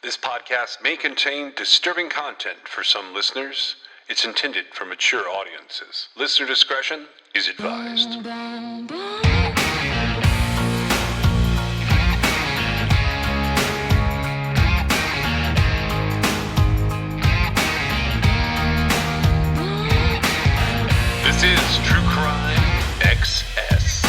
This podcast may contain disturbing content for some listeners. It's intended for mature audiences. Listener discretion is advised. This is True Crime XS.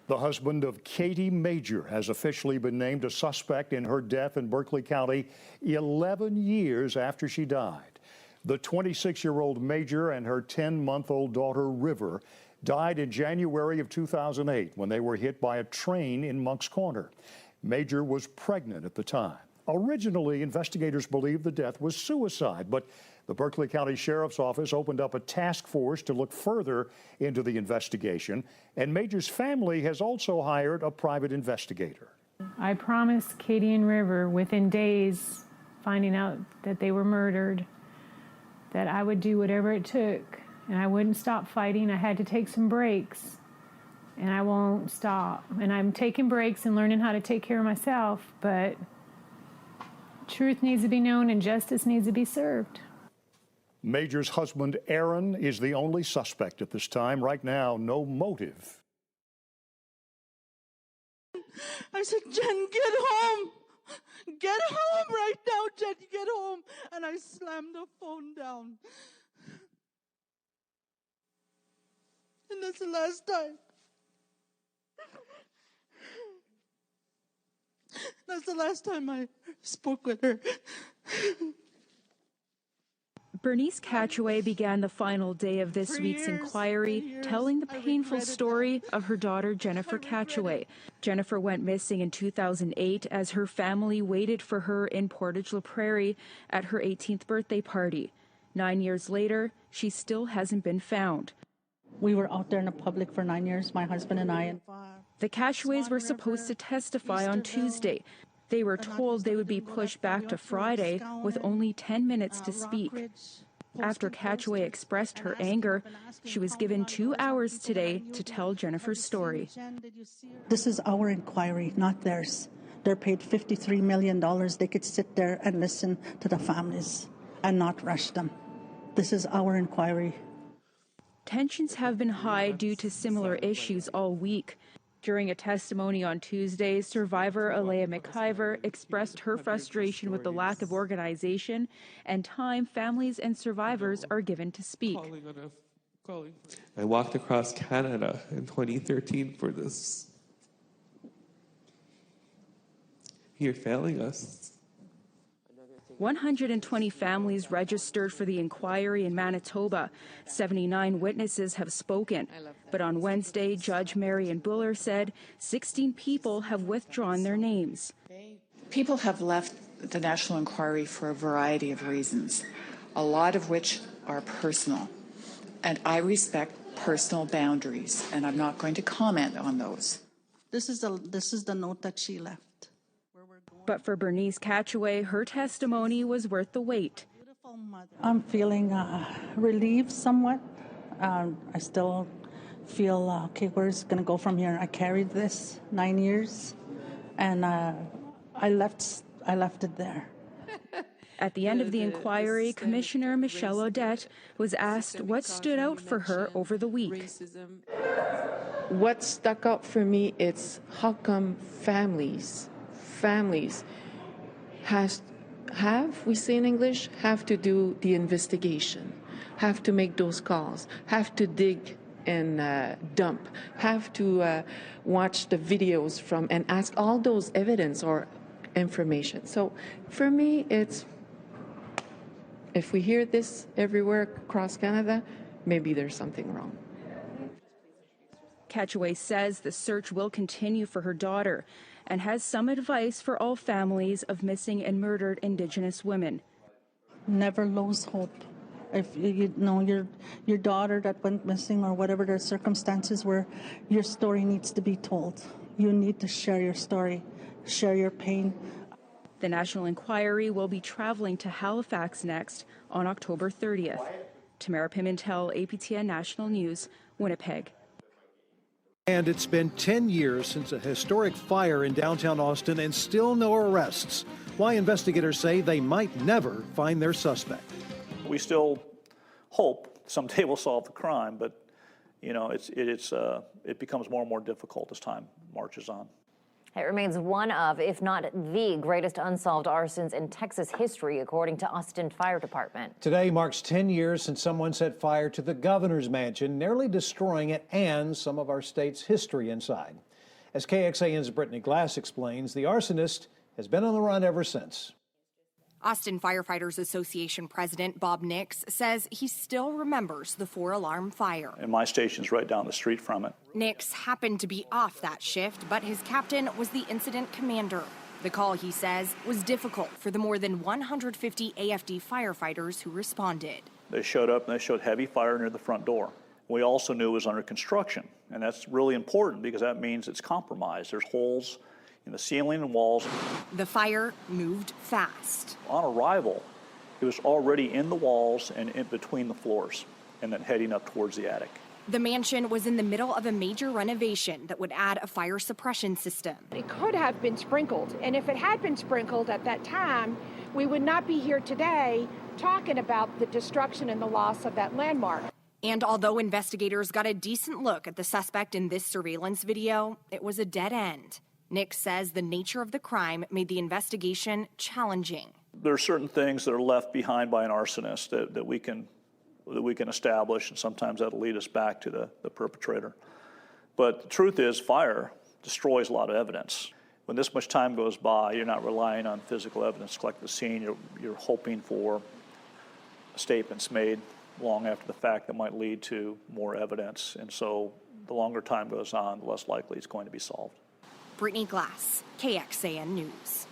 The husband of Katie Major has officially been named a suspect in her death in Berkeley County 11 years after she died. The 26-year-old Major and her 10-month-old daughter River died in January of 2008 when they were hit by a train in Moncks Corner. Major was pregnant at the time. Originally, investigators believed the death was suicide, but the Berkeley County Sheriff's Office opened up a task force to look further into the investigation, and Major's family has also hired a private investigator. I promised Katie and River within days, finding out that they were murdered, that I would do whatever it took, and I wouldn't stop fighting. I had to take some breaks, and I won't stop. And I'm taking breaks and learning how to take care of myself, but truth needs to be known and justice needs to be served. Major's husband, Aaron, is the only suspect at this time. Right now, no motive. I said, Jen, get home. Get home right now, Jen, get home. And I slammed the phone down. And that's the last time. That's the last time I spoke with her. Bernice Catchaway began the final day of this week's inquiry telling the painful story of her daughter Jennifer Catchaway. Jennifer went missing in 2008 as her family waited for her in Portage La Prairie at her 18th birthday party. 9 years later, she still hasn't been found. We were out there in the public for 9 years, my husband and I. The Catchaways were supposed to testify on Tuesday. They were told they would be pushed back to Friday with only 10 minutes to speak. After Catchaway expressed her anger, she was given 2 hours today to tell Jennifer's story. This is our inquiry, not theirs. They're paid $53 million. They could sit there and listen to the families and not rush them. This is our inquiry. Tensions have been high due to similar issues all week. During a testimony on Tuesday, survivor Alea McIver expressed her frustration with the lack of organization and time families and survivors are given to speak. I walked across Canada in 2013 for this. You're failing us. 120 families registered for the inquiry in Manitoba. 79 witnesses have spoken. But on Wednesday, Judge Marion Buller said 16 people have withdrawn their names. People have left the National Inquiry for a variety of reasons, a lot of which are personal. And I respect personal boundaries, and I'm not going to comment on those. This is the note that she left. But for Bernice Catchaway, her testimony was worth the wait. I'm feeling relieved somewhat. I still feel, okay, where's it going to go from here? I carried this 9 years, and I left it there. At the end of the inquiry, Commissioner Michelle Odette was asked what stood out for her over the week. What stuck out for me is how come families we say in English, have to do the investigation, have to make those calls, have to dig and dump, have to watch the videos from and ask all those evidence or information. So for me, it's, if we hear this everywhere across Canada, maybe there's something wrong. Catchaway says the search will continue for her daughter and has some advice for all families of missing and murdered Indigenous women. Never lose hope. If you know your daughter that went missing or whatever the circumstances were, your story needs to be told. You need to share your story, share your pain. The National Inquiry will be traveling to Halifax next on October 30th. Tamara Pimentel, APTN National News, Winnipeg. And it's been 10 years since a historic fire in downtown Austin and still no arrests. Why investigators say they might never find their suspect. We still hope someday we'll solve the crime, but it becomes more and more difficult as time marches on. It remains one of, if not the greatest unsolved arsons in Texas history, according to Austin Fire Department. Today marks 10 years since someone set fire to the governor's mansion, nearly destroying it and some of our state's history inside. As KXAN's Brittany Glass explains, the arsonist has been on the run ever since. Austin Firefighters Association President Bob Nix says he still remembers the 4-alarm fire. And my station's right down the street from it. Nix happened to be off that shift, but his captain was the incident commander. The call, he says, was difficult for the more than 150 AFD firefighters who responded. They showed up and they showed heavy fire near the front door. We also knew it was under construction, and that's really important because that means it's compromised. There's holes in the ceiling and walls. The fire moved fast. On arrival, it was already in the walls and in between the floors, and then heading up towards the attic. The mansion was in the middle of a major renovation that would add a fire suppression system. It could have been sprinkled, and if it had been sprinkled at that time, we would not be here today talking about the destruction and the loss of that landmark. And although investigators got a decent look at the suspect in this surveillance video, it was a dead end. Nix says the nature of the crime made the investigation challenging. There are certain things that are left behind by an arsonist that we can establish, and sometimes that'll lead us back to the perpetrator. But the truth is, fire destroys a lot of evidence. When this much time goes by, you're not relying on physical evidence to collect the scene. You're hoping for statements made long after the fact that might lead to more evidence. And so the longer time goes on, the less likely it's going to be solved. Brittany Glass, KXAN News.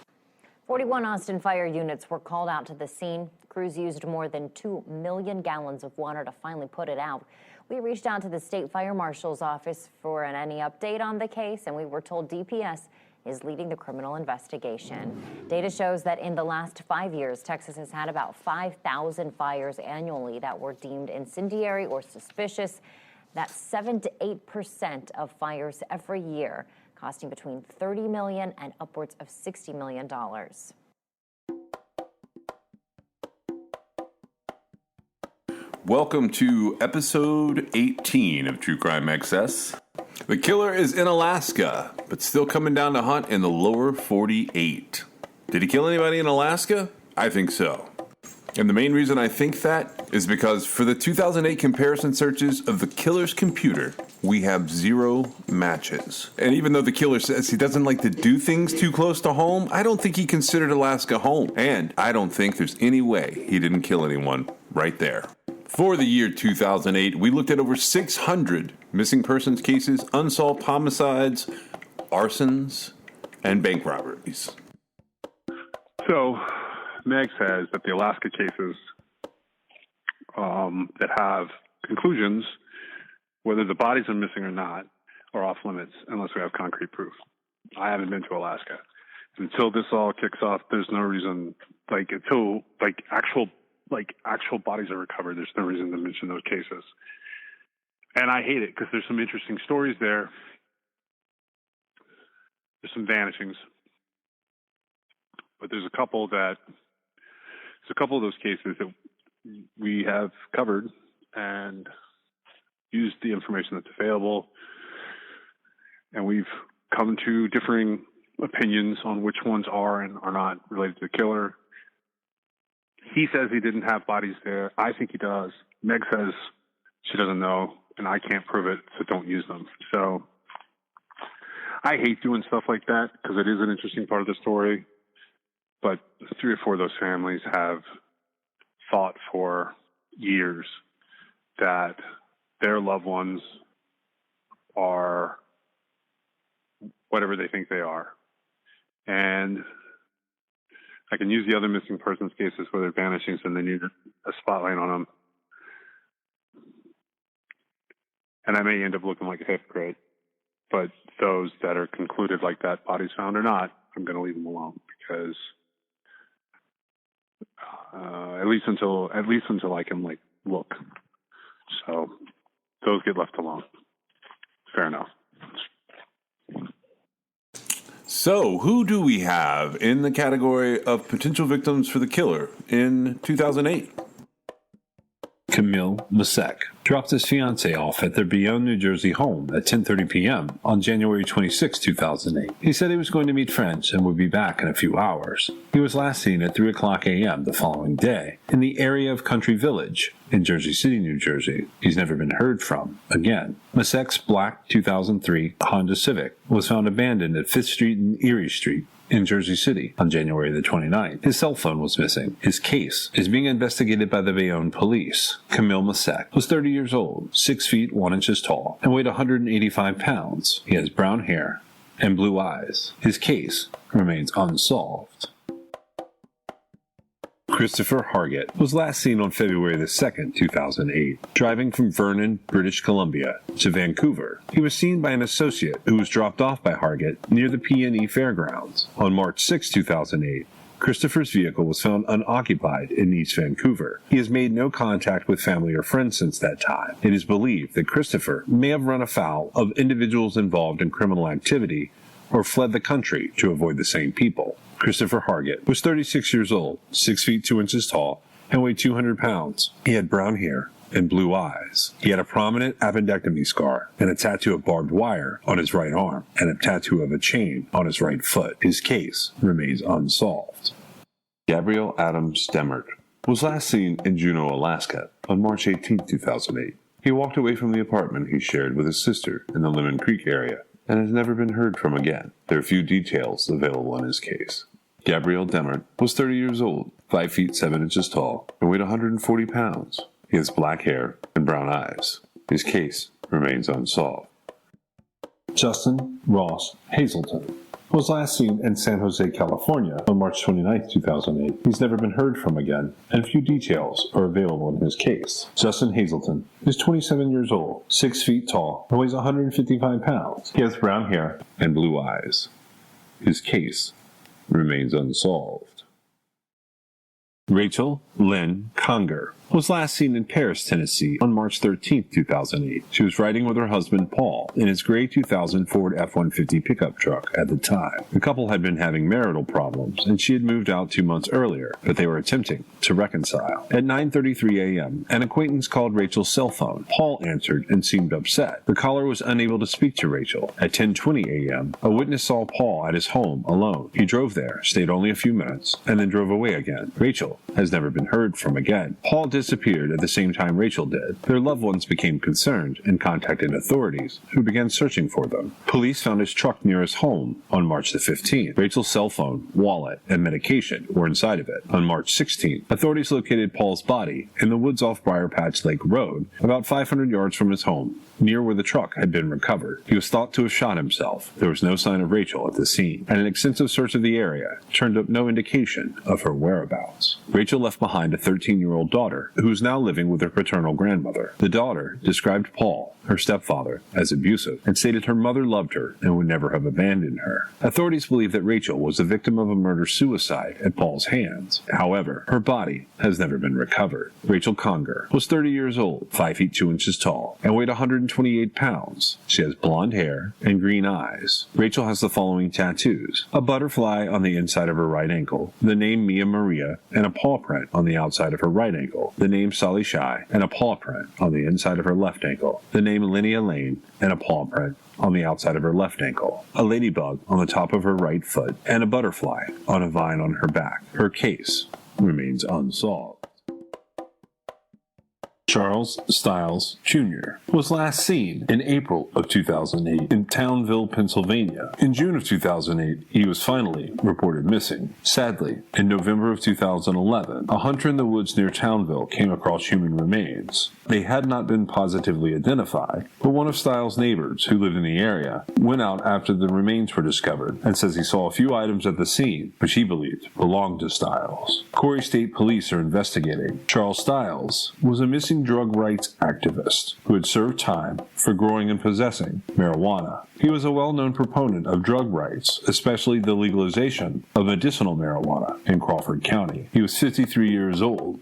41 Austin fire units were called out to the scene. Crews used more than 2 million gallons of water to finally put it out. We reached out to the state fire marshal's office for any update on the case, and we were told DPS is leading the criminal investigation. Data shows that in the last 5 years, Texas has had about 5,000 fires annually that were deemed incendiary or suspicious. That's 7 to 8% of fires every year, costing between $30 million and upwards of $60 million. Welcome to episode 18 of True Crime XS. The killer is in Alaska, but still coming down to hunt in the lower 48. Did he kill anybody in Alaska? I think so. And the main reason I think that is because for the 2008 comparison searches of the killer's computer, we have 0 matches. And even though the killer says he doesn't like to do things too close to home, I don't think he considered Alaska home. And I don't think there's any way he didn't kill anyone right there. For the year 2008, we looked at over 600 missing persons cases, unsolved homicides, arsons, and bank robberies. So, Meg says that the Alaska cases that have conclusions, whether the bodies are missing or not, are off limits unless we have concrete proof. I haven't been to Alaska. Until this all kicks off, there's no reason, until actual bodies are recovered, there's no reason to mention those cases. And I hate it because there's some interesting stories there. There's some vanishings. But there's a couple of those cases that we have covered and used the information that's available. And we've come to differing opinions on which ones are and are not related to the killer. He says he didn't have bodies there. I think he does. Meg says she doesn't know, and I can't prove it, so don't use them. So I hate doing stuff like that because it is an interesting part of the story. But 3 or 4 of those families have thought for years that their loved ones are whatever they think they are. And I can use the other missing persons cases where they're vanishings and they need a spotlight on them. And I may end up looking like a hypocrite. But those that are concluded like that, bodies found or not, I'm going to leave them alone because at least until I can look. those get left alone. Fair enough. So, who do we have in the category of potential victims for the killer in 2008? Camille Masek dropped his fiancée off at their Bayonne, New Jersey home at 10:30 p.m. on January 26, 2008. He said he was going to meet friends and would be back in a few hours. He was last seen at 3 o'clock a.m. the following day in the area of Country Village in Jersey City, New Jersey. He's never been heard from again. Masek's black 2003 Honda Civic was found abandoned at 5th Street and Erie Street in Jersey City on January the 29th. His cell phone was missing. His case is being investigated by the Bayonne police. Camille Masek was 30 years old, 6 feet 1 inches tall, and weighed 185 pounds. He has brown hair and blue eyes. His case remains unsolved. Christopher Hargett was last seen on February the 2nd, 2008, driving from Vernon, British Columbia, to Vancouver. He was seen by an associate who was dropped off by Hargett near the PNE Fairgrounds. On March 6, 2008, Christopher's vehicle was found unoccupied in East Vancouver. He has made no contact with family or friends since that time. It is believed that Christopher may have run afoul of individuals involved in criminal activity or fled the country to avoid the same people. Christopher Hargett was 36 years old, 6 feet 2 inches tall, and weighed 200 pounds. He had brown hair and blue eyes. He had a prominent appendectomy scar and a tattoo of barbed wire on his right arm and a tattoo of a chain on his right foot. His case remains unsolved. Gabriel Adams Demert was last seen in Juneau, Alaska on March 18, 2008. He walked away from the apartment he shared with his sister in the Lemon Creek area and has never been heard from again. There are few details available in his case. Gabriel Demert was 30 years old, 5 feet 7 inches tall, and weighed 140 pounds. He has black hair and brown eyes. His case remains unsolved. Justin Ross Hazelton was last seen in San Jose, California on March 29, 2008. He's never been heard from again, and few details are available in his case. Justin Hazelton is 27 years old, 6 feet tall, and weighs 155 pounds. He has brown hair and blue eyes. His case remains unsolved. Rachel Lynn Conger was last seen in Paris, Tennessee on March 13, 2008. She was riding with her husband Paul in his gray 2000 Ford F-150 pickup truck at the time. The couple had been having marital problems, and she had moved out 2 months earlier, but they were attempting to reconcile. At 9:33 a.m., an acquaintance called Rachel's cell phone. Paul answered and seemed upset. The caller was unable to speak to Rachel. At 10:20 a.m., a witness saw Paul at his home alone. He drove there, stayed only a few minutes, and then drove away again. Rachel has never been heard from again. Paul disappeared at the same time Rachel did. Their loved ones became concerned and contacted authorities, who began searching for them. Police found his truck near his home on March the 15th. Rachel's cell phone, wallet, and medication were inside of it. On March 16th, authorities located Paul's body in the woods off Briar Patch Lake Road, about 500 yards from his home, near where the truck had been recovered. He was thought to have shot himself. There was no sign of Rachel at the scene, and an extensive search of the area turned up no indication of her whereabouts. Rachel left behind a 13-year-old daughter, who is now living with her paternal grandmother. The daughter described Paul, her stepfather, as abusive, and stated her mother loved her and would never have abandoned her. Authorities believe that Rachel was the victim of a murder-suicide at Paul's hands. However, her body has never been recovered. Rachel Conger was 30 years old, 5 feet 2 inches tall, and weighed 128 pounds. She has blonde hair and green eyes. Rachel has the following tattoos: a butterfly on the inside of her right ankle, the name Mia Maria, and a paw print on the outside of her right ankle, the name Sally Shy, and a paw print on the inside of her left ankle, the name Linnea Lane, and a paw print on the outside of her left ankle, a ladybug on the top of her right foot, and a butterfly on a vine on her back. Her case remains unsolved. Charles Stiles Jr. was last seen in April of 2008 in Townville, Pennsylvania. In June of 2008, he was finally reported missing. Sadly, in November of 2011, a hunter in the woods near Townville came across human remains. They had not been positively identified, but one of Stiles' neighbors, who lived in the area, went out after the remains were discovered and says he saw a few items at the scene, which he believed belonged to Stiles. Corey State Police are investigating. Charles Stiles was a missing drug rights activist who had served time for growing and possessing marijuana. He was a well-known proponent of drug rights, especially the legalization of medicinal marijuana in Crawford County. He was 53 years old.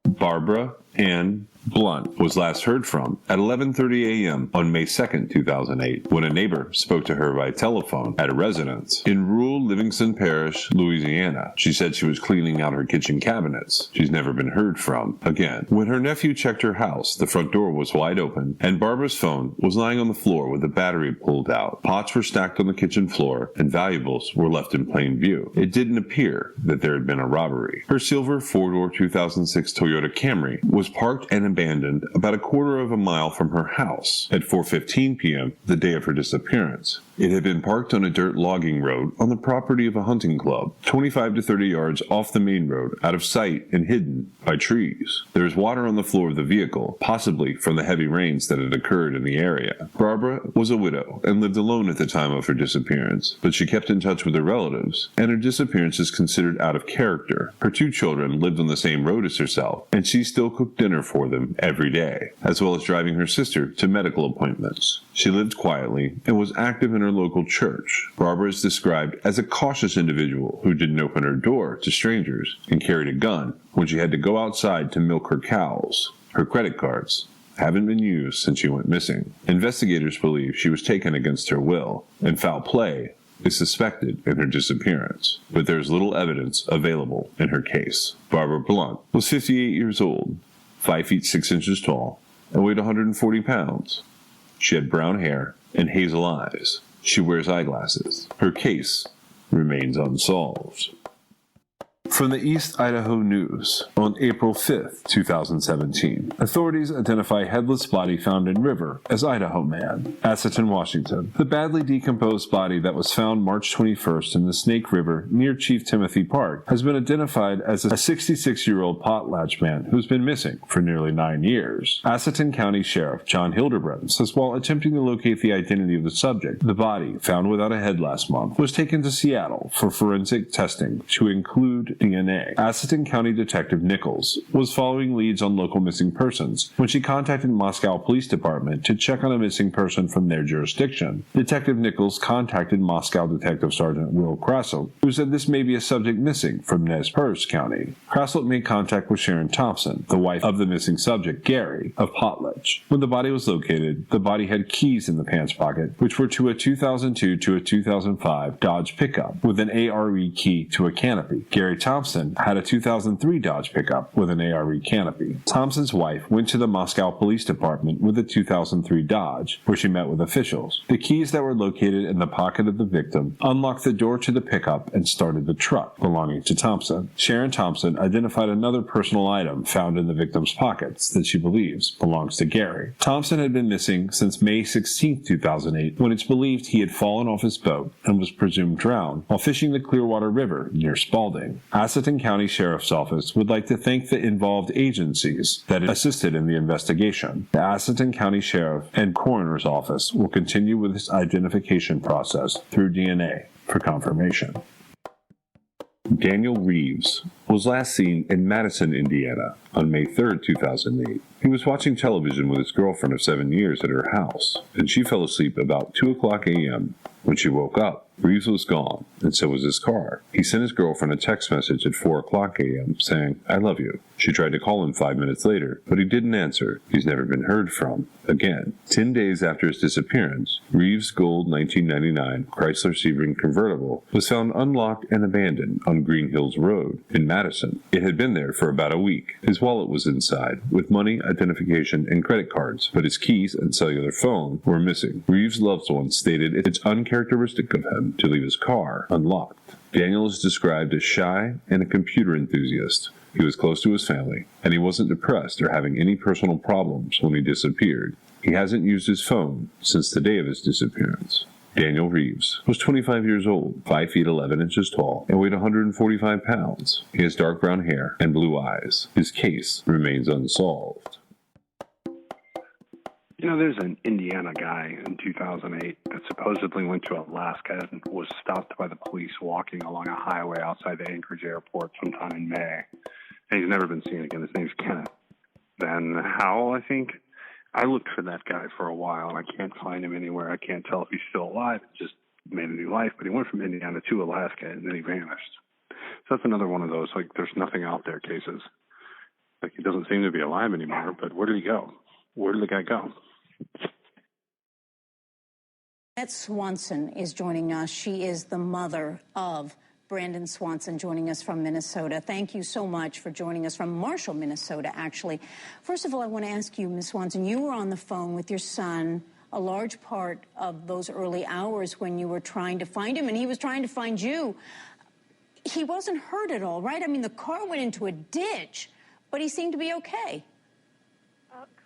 Barbara Ann Blunt was last heard from at 11:30 a.m. on May 2nd, 2008, when a neighbor spoke to her by telephone at a residence in rural Livingston Parish, Louisiana. She said she was cleaning out her kitchen cabinets. She's never been heard from again. When her nephew checked her house, the front door was wide open, and Barbara's phone was lying on the floor with the battery pulled out. Pots were stacked on the kitchen floor, and valuables were left in plain view. It didn't appear that there had been a robbery. Her silver four-door 2006 Toyota Camry was parked and abandoned about a quarter of a mile from her house at 4:15 p.m. the day of her disappearance. It had been parked on a dirt logging road on the property of a hunting club, 25 to 30 yards off the main road, out of sight and hidden by trees. There was water on the floor of the vehicle, possibly from the heavy rains that had occurred in the area. Barbara was a widow and lived alone at the time of her disappearance, but she kept in touch with her relatives, and her disappearance is considered out of character. Her two children lived on the same road as herself, and she still cooked dinner for them every day, as well as driving her sister to medical appointments. She lived quietly and was active in her local church. Barbara is described as a cautious individual who didn't open her door to strangers and carried a gun when she had to go outside to milk her cows. Her credit cards haven't been used since she went missing. Investigators believe she was taken against her will, and foul play is suspected in her disappearance, but there's little evidence available in her case. Barbara Blunt was 58 years old, 5 feet 6 inches tall, and weighed 140 pounds. She had brown hair and hazel eyes. She wears eyeglasses. Her case remains unsolved. From the East Idaho News, on April 5th, 2017, authorities identify headless body found in river as Idaho man, Atherton, Washington. The badly decomposed body that was found March 21st in the Snake River near Chief Timothy Park has been identified as a 66-year-old potlatch man who's been missing for nearly 9 years. Atherton County Sheriff John Hildebrand says while attempting to locate the identity of the subject, the body, found without a head last month, was taken to Seattle for forensic testing to include DNA. Atherton County Detective Nichols was following leads on local missing persons when she contacted Moscow Police Department to check on a missing person from their jurisdiction. Detective Nichols contacted Moscow Detective Sergeant Will Krasselt, who said this may be a subject missing from Nez Perce County. Krasselt made contact with Sharon Thompson, the wife of the missing subject, Gary, of Potlatch. When the body was located, the body had keys in the pants pocket, which were to a 2002 to a 2005 Dodge pickup with an ARE key to a canopy. Gary Thompson had a 2003 Dodge pickup with an ARE canopy. Thompson's wife went to the Moscow Police Department with a 2003 Dodge, where she met with officials. The keys that were located in the pocket of the victim unlocked the door to the pickup and started the truck belonging to Thompson. Sharon Thompson identified another personal item found in the victim's pockets that she believes belongs to Gary. Thompson had been missing since May 16, 2008, when it's believed he had fallen off his boat and was presumed drowned while fishing the Clearwater River near Spalding. Atherton County Sheriff's Office would like to thank the involved agencies that assisted in the investigation. The Atherton County Sheriff and Coroner's Office will continue with this identification process through DNA for confirmation. Daniel Reeves was last seen in Madison, Indiana on May 3, 2008. He was watching television with his girlfriend of 7 years at her house, and she fell asleep about 2 o'clock a.m. When she woke up, Reeves was gone, and so was his car. He sent his girlfriend a text message at 4 o'clock a.m. saying, "I love you." She tried to call him 5 minutes later, but he didn't answer. He's never been heard from again. 10 days after his disappearance, Reeves' gold 1999 Chrysler Sebring convertible was found unlocked and abandoned on Green Hills Road in Madison. It had been there for about a week. His wallet was inside, with money, identification, and credit cards, but his keys and cellular phone were missing. Reeves' loved ones stated it's uncharacteristic of him to leave his car unlocked. Daniel is described as shy and a computer enthusiast. He was close to his family, and he wasn't depressed or having any personal problems when he disappeared. He hasn't used his phone since the day of his disappearance. Daniel Reeves was 25 years old, 5 feet 11 inches tall, and weighed 145 pounds. He has dark brown hair and blue eyes. His case remains unsolved. You know, there's an Indiana guy in 2008 that supposedly went to Alaska and was stopped by the police walking along a highway outside the Anchorage airport sometime in May. And he's never been seen again. His name's Kenneth Van Howell, I think. I looked for that guy for a while, and I can't find him anywhere. I can't tell if he's still alive. He just made a new life, but he went from Indiana to Alaska, and then he vanished. So that's another one of those, like, there's nothing out there cases. Like, he doesn't seem to be alive anymore, but where did he go? Where did the guy go? Annette Swanson is joining us. She is the mother of Brandon Swanson, joining us from Minnesota. Thank you so much for joining us from Marshall, Minnesota, actually. First of all, I want to ask you, Ms. Swanson, you were on the phone with your son a large part of those early hours when you were trying to find him, and he was trying to find you. He wasn't hurt at all, right? I mean, the car went into a ditch, but he seemed to be okay.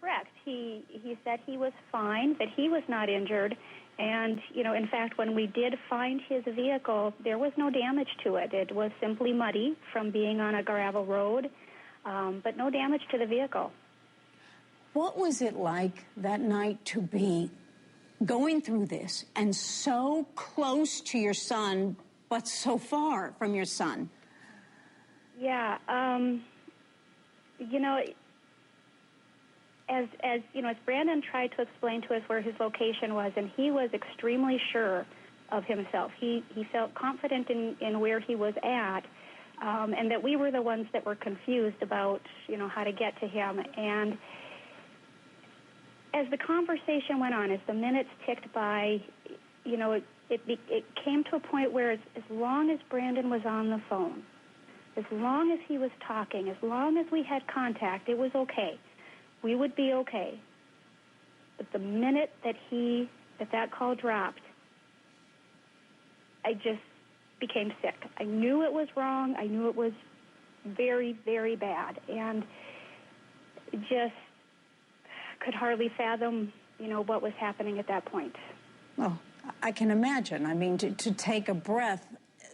Correct. He said he was fine, that he was not injured. And, you know, in fact, when we did find his vehicle, there was no damage to it. It was simply muddy from being on a gravel road, but no damage to the vehicle. What was it like that night to be going through this and so close to your son, but so far from your son? Yeah, you know, as you know, as Brandon tried to explain to us where his location was, and he was extremely sure of himself. He felt confident in where he was at, and that we were the ones that were confused about, you know, how to get to him. And as the conversation went on, as the minutes ticked by, you know, it came to a point where as long as Brandon was on the phone, as long as he was talking, as long as we had contact, it was okay. We would be okay. But the minute that that call dropped, I just became sick. I knew it was wrong. I knew it was very, very bad, and just could hardly fathom, you know, what was happening at that point. Well, I can imagine. I mean, to take a breath.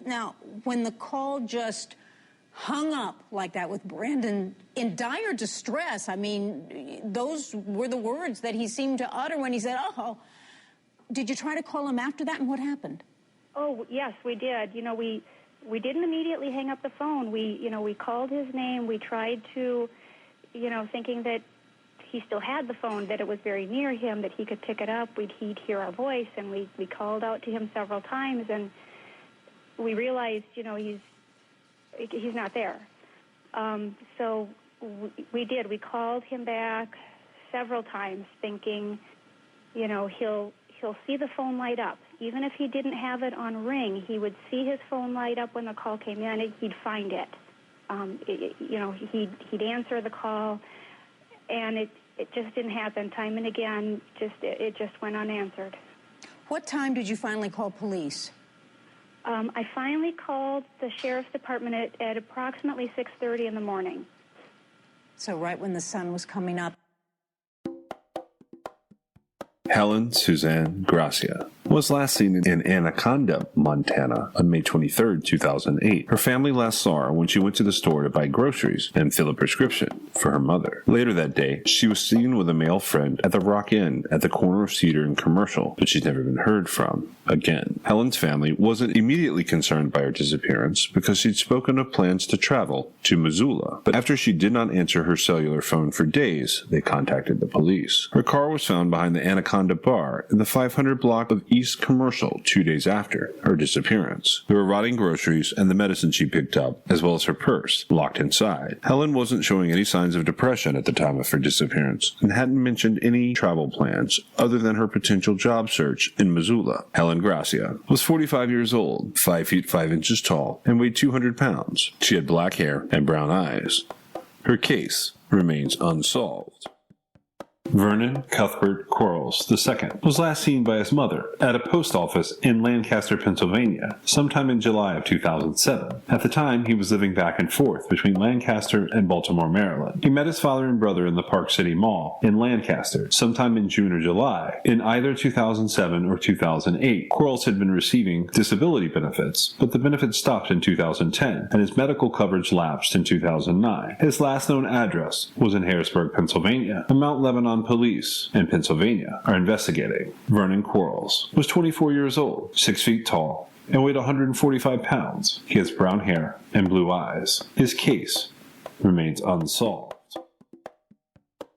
Now, when the call just hung up like that with Brandon in dire distress, I mean, those were the words that he seemed to utter when he said, "Oh." Did you try to call him after that, and what happened? Oh, yes, we did. You know, we didn't immediately hang up the phone. We called his name. We tried to, you know, thinking that he still had the phone, that it was very near him, that he could pick it up. He'd hear our voice, and we called out to him several times, and we realized, you know, he's not there. So we did. We called him back several times, thinking, you know, he'll see the phone light up. Even if he didn't have it on ring, he would see his phone light up when the call came in. He'd find it. You know, he'd answer the call, and it just didn't happen. Time and again, it just went unanswered. What time did you finally call police? I finally called the sheriff's department at approximately 6:30 in the morning. So right when the sun was coming up. Helen Suzanne Gracia was last seen in Anaconda, Montana on May 23, 2008. Her family last saw her when she went to the store to buy groceries and fill a prescription for her mother. Later that day, she was seen with a male friend at the Rock Inn at the corner of Cedar and Commercial, but she's never been heard from again. Helen's family wasn't immediately concerned by her disappearance because she'd spoken of plans to travel to Missoula. But after she did not answer her cellular phone for days, they contacted the police. Her car was found behind the Anaconda Bar in the 500 block of East Commercial 2 days after her disappearance. There were rotting groceries and the medicine she picked up, as well as her purse, locked inside. Helen wasn't showing any signs of depression at the time of her disappearance and hadn't mentioned any travel plans other than her potential job search in Missoula. Helen Gracia was 45 years old, 5 feet 5 inches tall, and weighed 200 pounds. She had black hair and brown eyes. Her case remains unsolved. Vernon Cuthbert Quarles II was last seen by his mother at a post office in Lancaster, Pennsylvania, sometime in July of 2007. At the time, he was living back and forth between Lancaster and Baltimore, Maryland. He met his father and brother in the Park City Mall in Lancaster sometime in June or July. In either 2007 or 2008, Quarles had been receiving disability benefits, but the benefits stopped in 2010, and his medical coverage lapsed in 2009. His last known address was in Harrisburg, Pennsylvania, and Mount Lebanon police in Pennsylvania are investigating. Vernon Quarles was 24 years old, 6 feet tall, and weighed 145 pounds. He has brown hair and blue eyes. His case remains unsolved.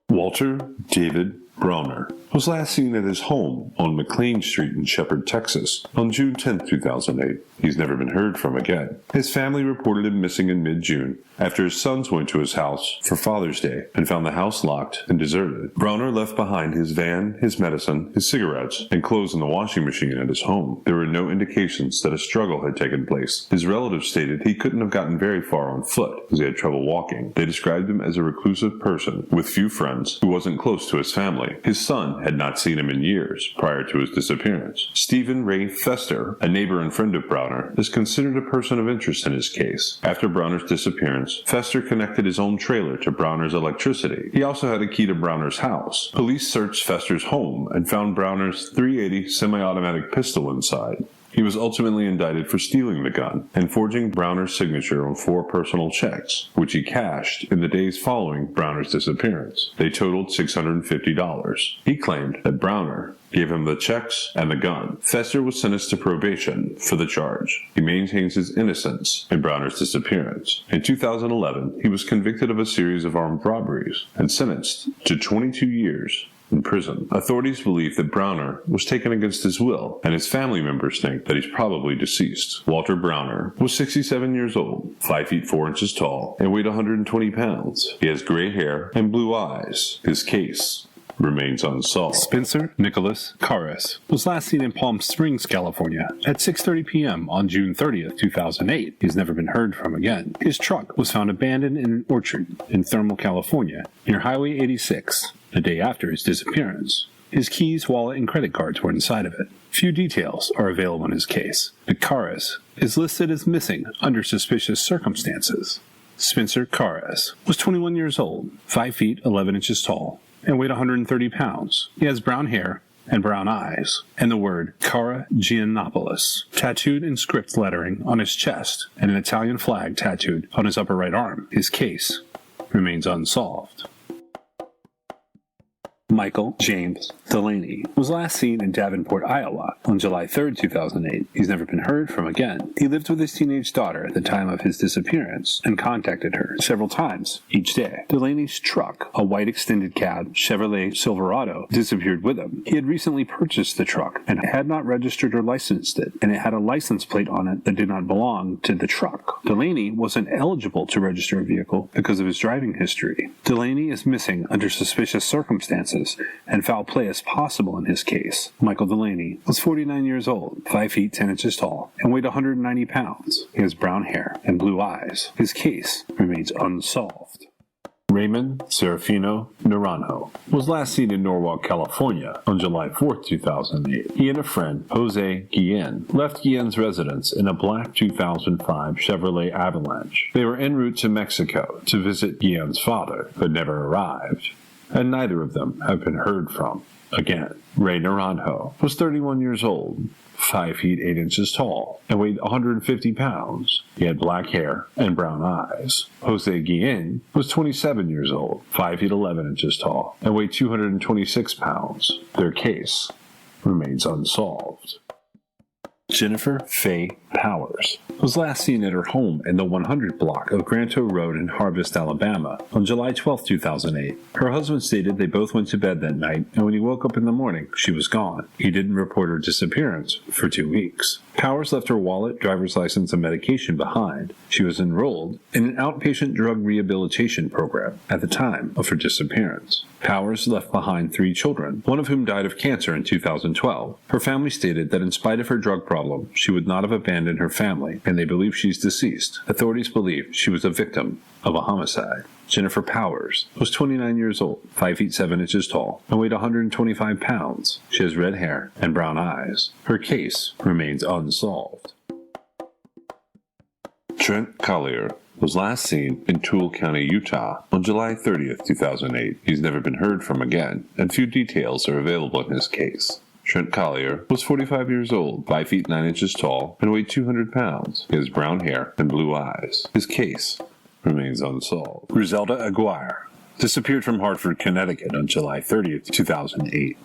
Walter David Brauner was last seen at his home on McLean Street in Shepherd, Texas, on June 10, 2008. He's never been heard from again. His family reported him missing in mid-June after his sons went to his house for Father's Day and found the house locked and deserted. Brauner left behind his van, his medicine, his cigarettes, and clothes in the washing machine at his home. There were no indications that a struggle had taken place. His relatives stated he couldn't have gotten very far on foot as he had trouble walking. They described him as a reclusive person with few friends who wasn't close to his family. His son had not seen him in years prior to his disappearance. Stephen Ray Fester, a neighbor and friend of Brauner, is considered a person of interest in his case. After Brauner's disappearance, Fester connected his own trailer to Brauner's electricity. He also had a key to Brauner's house. Police searched Fester's home and found Brauner's .380 semi-automatic pistol inside. He was ultimately indicted for stealing the gun and forging Brauner's signature on 4 personal checks, which he cashed in the days following Brauner's disappearance. They totaled $650. He claimed that Brauner gave him the checks and the gun. Fester was sentenced to probation for the charge. He maintains his innocence in Brauner's disappearance. In 2011, he was convicted of a series of armed robberies and sentenced to 22 years in prison. Authorities believe that Brauner was taken against his will, and his family members think that he's probably deceased. Walter Brauner was 67 years old, 5 feet 4 inches tall, and weighed 120 pounds. He has gray hair and blue eyes. His case remains unsolved. Spencer Nicholas Karras was last seen in Palm Springs, California at 6:30 p.m. on June 30th, 2008. He's never been heard from again. His truck was found abandoned in an orchard in Thermal, California, near Highway 86, the day after his disappearance. His keys, wallet, and credit cards were inside of it. Few details are available in his case, but Karras is listed as missing under suspicious circumstances. Spencer Karras was 21 years old, 5 feet 11 inches tall, and weighed 130 pounds. He has brown hair and brown eyes, and the word Cara Giannopoulos tattooed in script lettering on his chest and an Italian flag tattooed on his upper right arm. His case remains unsolved. Michael James Delaney was last seen in Davenport, Iowa on July 3, 2008. He's never been heard from again. He lived with his teenage daughter at the time of his disappearance and contacted her several times each day. Delaney's truck, a white extended cab Chevrolet Silverado, disappeared with him. He had recently purchased the truck and had not registered or licensed it, and it had a license plate on it that did not belong to the truck. Delaney wasn't eligible to register a vehicle because of his driving history. Delaney is missing under suspicious circumstances, and foul play is possible in his case. Michael Delaney was 49 years old, 5 feet 10 inches tall, and weighed 190 pounds. He has brown hair and blue eyes. His case remains unsolved. Raymond Serafino Naranjo was last seen in Norwalk, California on July 4, 2008. He and a friend, Jose Guillen, left Guillen's residence in a black 2005 Chevrolet Avalanche. They were en route to Mexico to visit Guillen's father, but never arrived, and neither of them have been heard from again. Ray Naranjo was 31 years old, 5 feet 8 inches tall, and weighed 150 pounds. He had black hair and brown eyes. Jose Guillen was 27 years old, 5 feet 11 inches tall, and weighed 226 pounds. Their case remains unsolved. Jennifer Faye Powers was last seen at her home in the 100 block of Granto Road in Harvest, Alabama on July 12, 2008. Her husband stated they both went to bed that night, and when he woke up in the morning, she was gone. He didn't report her disappearance for 2 weeks. Powers left her wallet, driver's license, and medication behind. She was enrolled in an outpatient drug rehabilitation program at the time of her disappearance. Powers left behind 3 children, one of whom died of cancer in 2012. Her family stated that in spite of her drug problem, she would not have abandoned her family, and they believe she's deceased. Authorities believe she was a victim of a homicide. Jennifer Powers was 29 years old, 5 feet 7 inches tall, and weighed 125 pounds. She has red hair and brown eyes. Her case remains unsolved. Trent Collier was last seen in Toole County, Utah on July 30th, 2008. He's never been heard from again, and few details are available in his case. Trent Collier was 45 years old, 5 feet 9 inches tall, and weighed 200 pounds. He has brown hair and blue eyes. His case remains unsolved. Griselda Aguirre disappeared from Hartford, Connecticut on July 30th, 2008.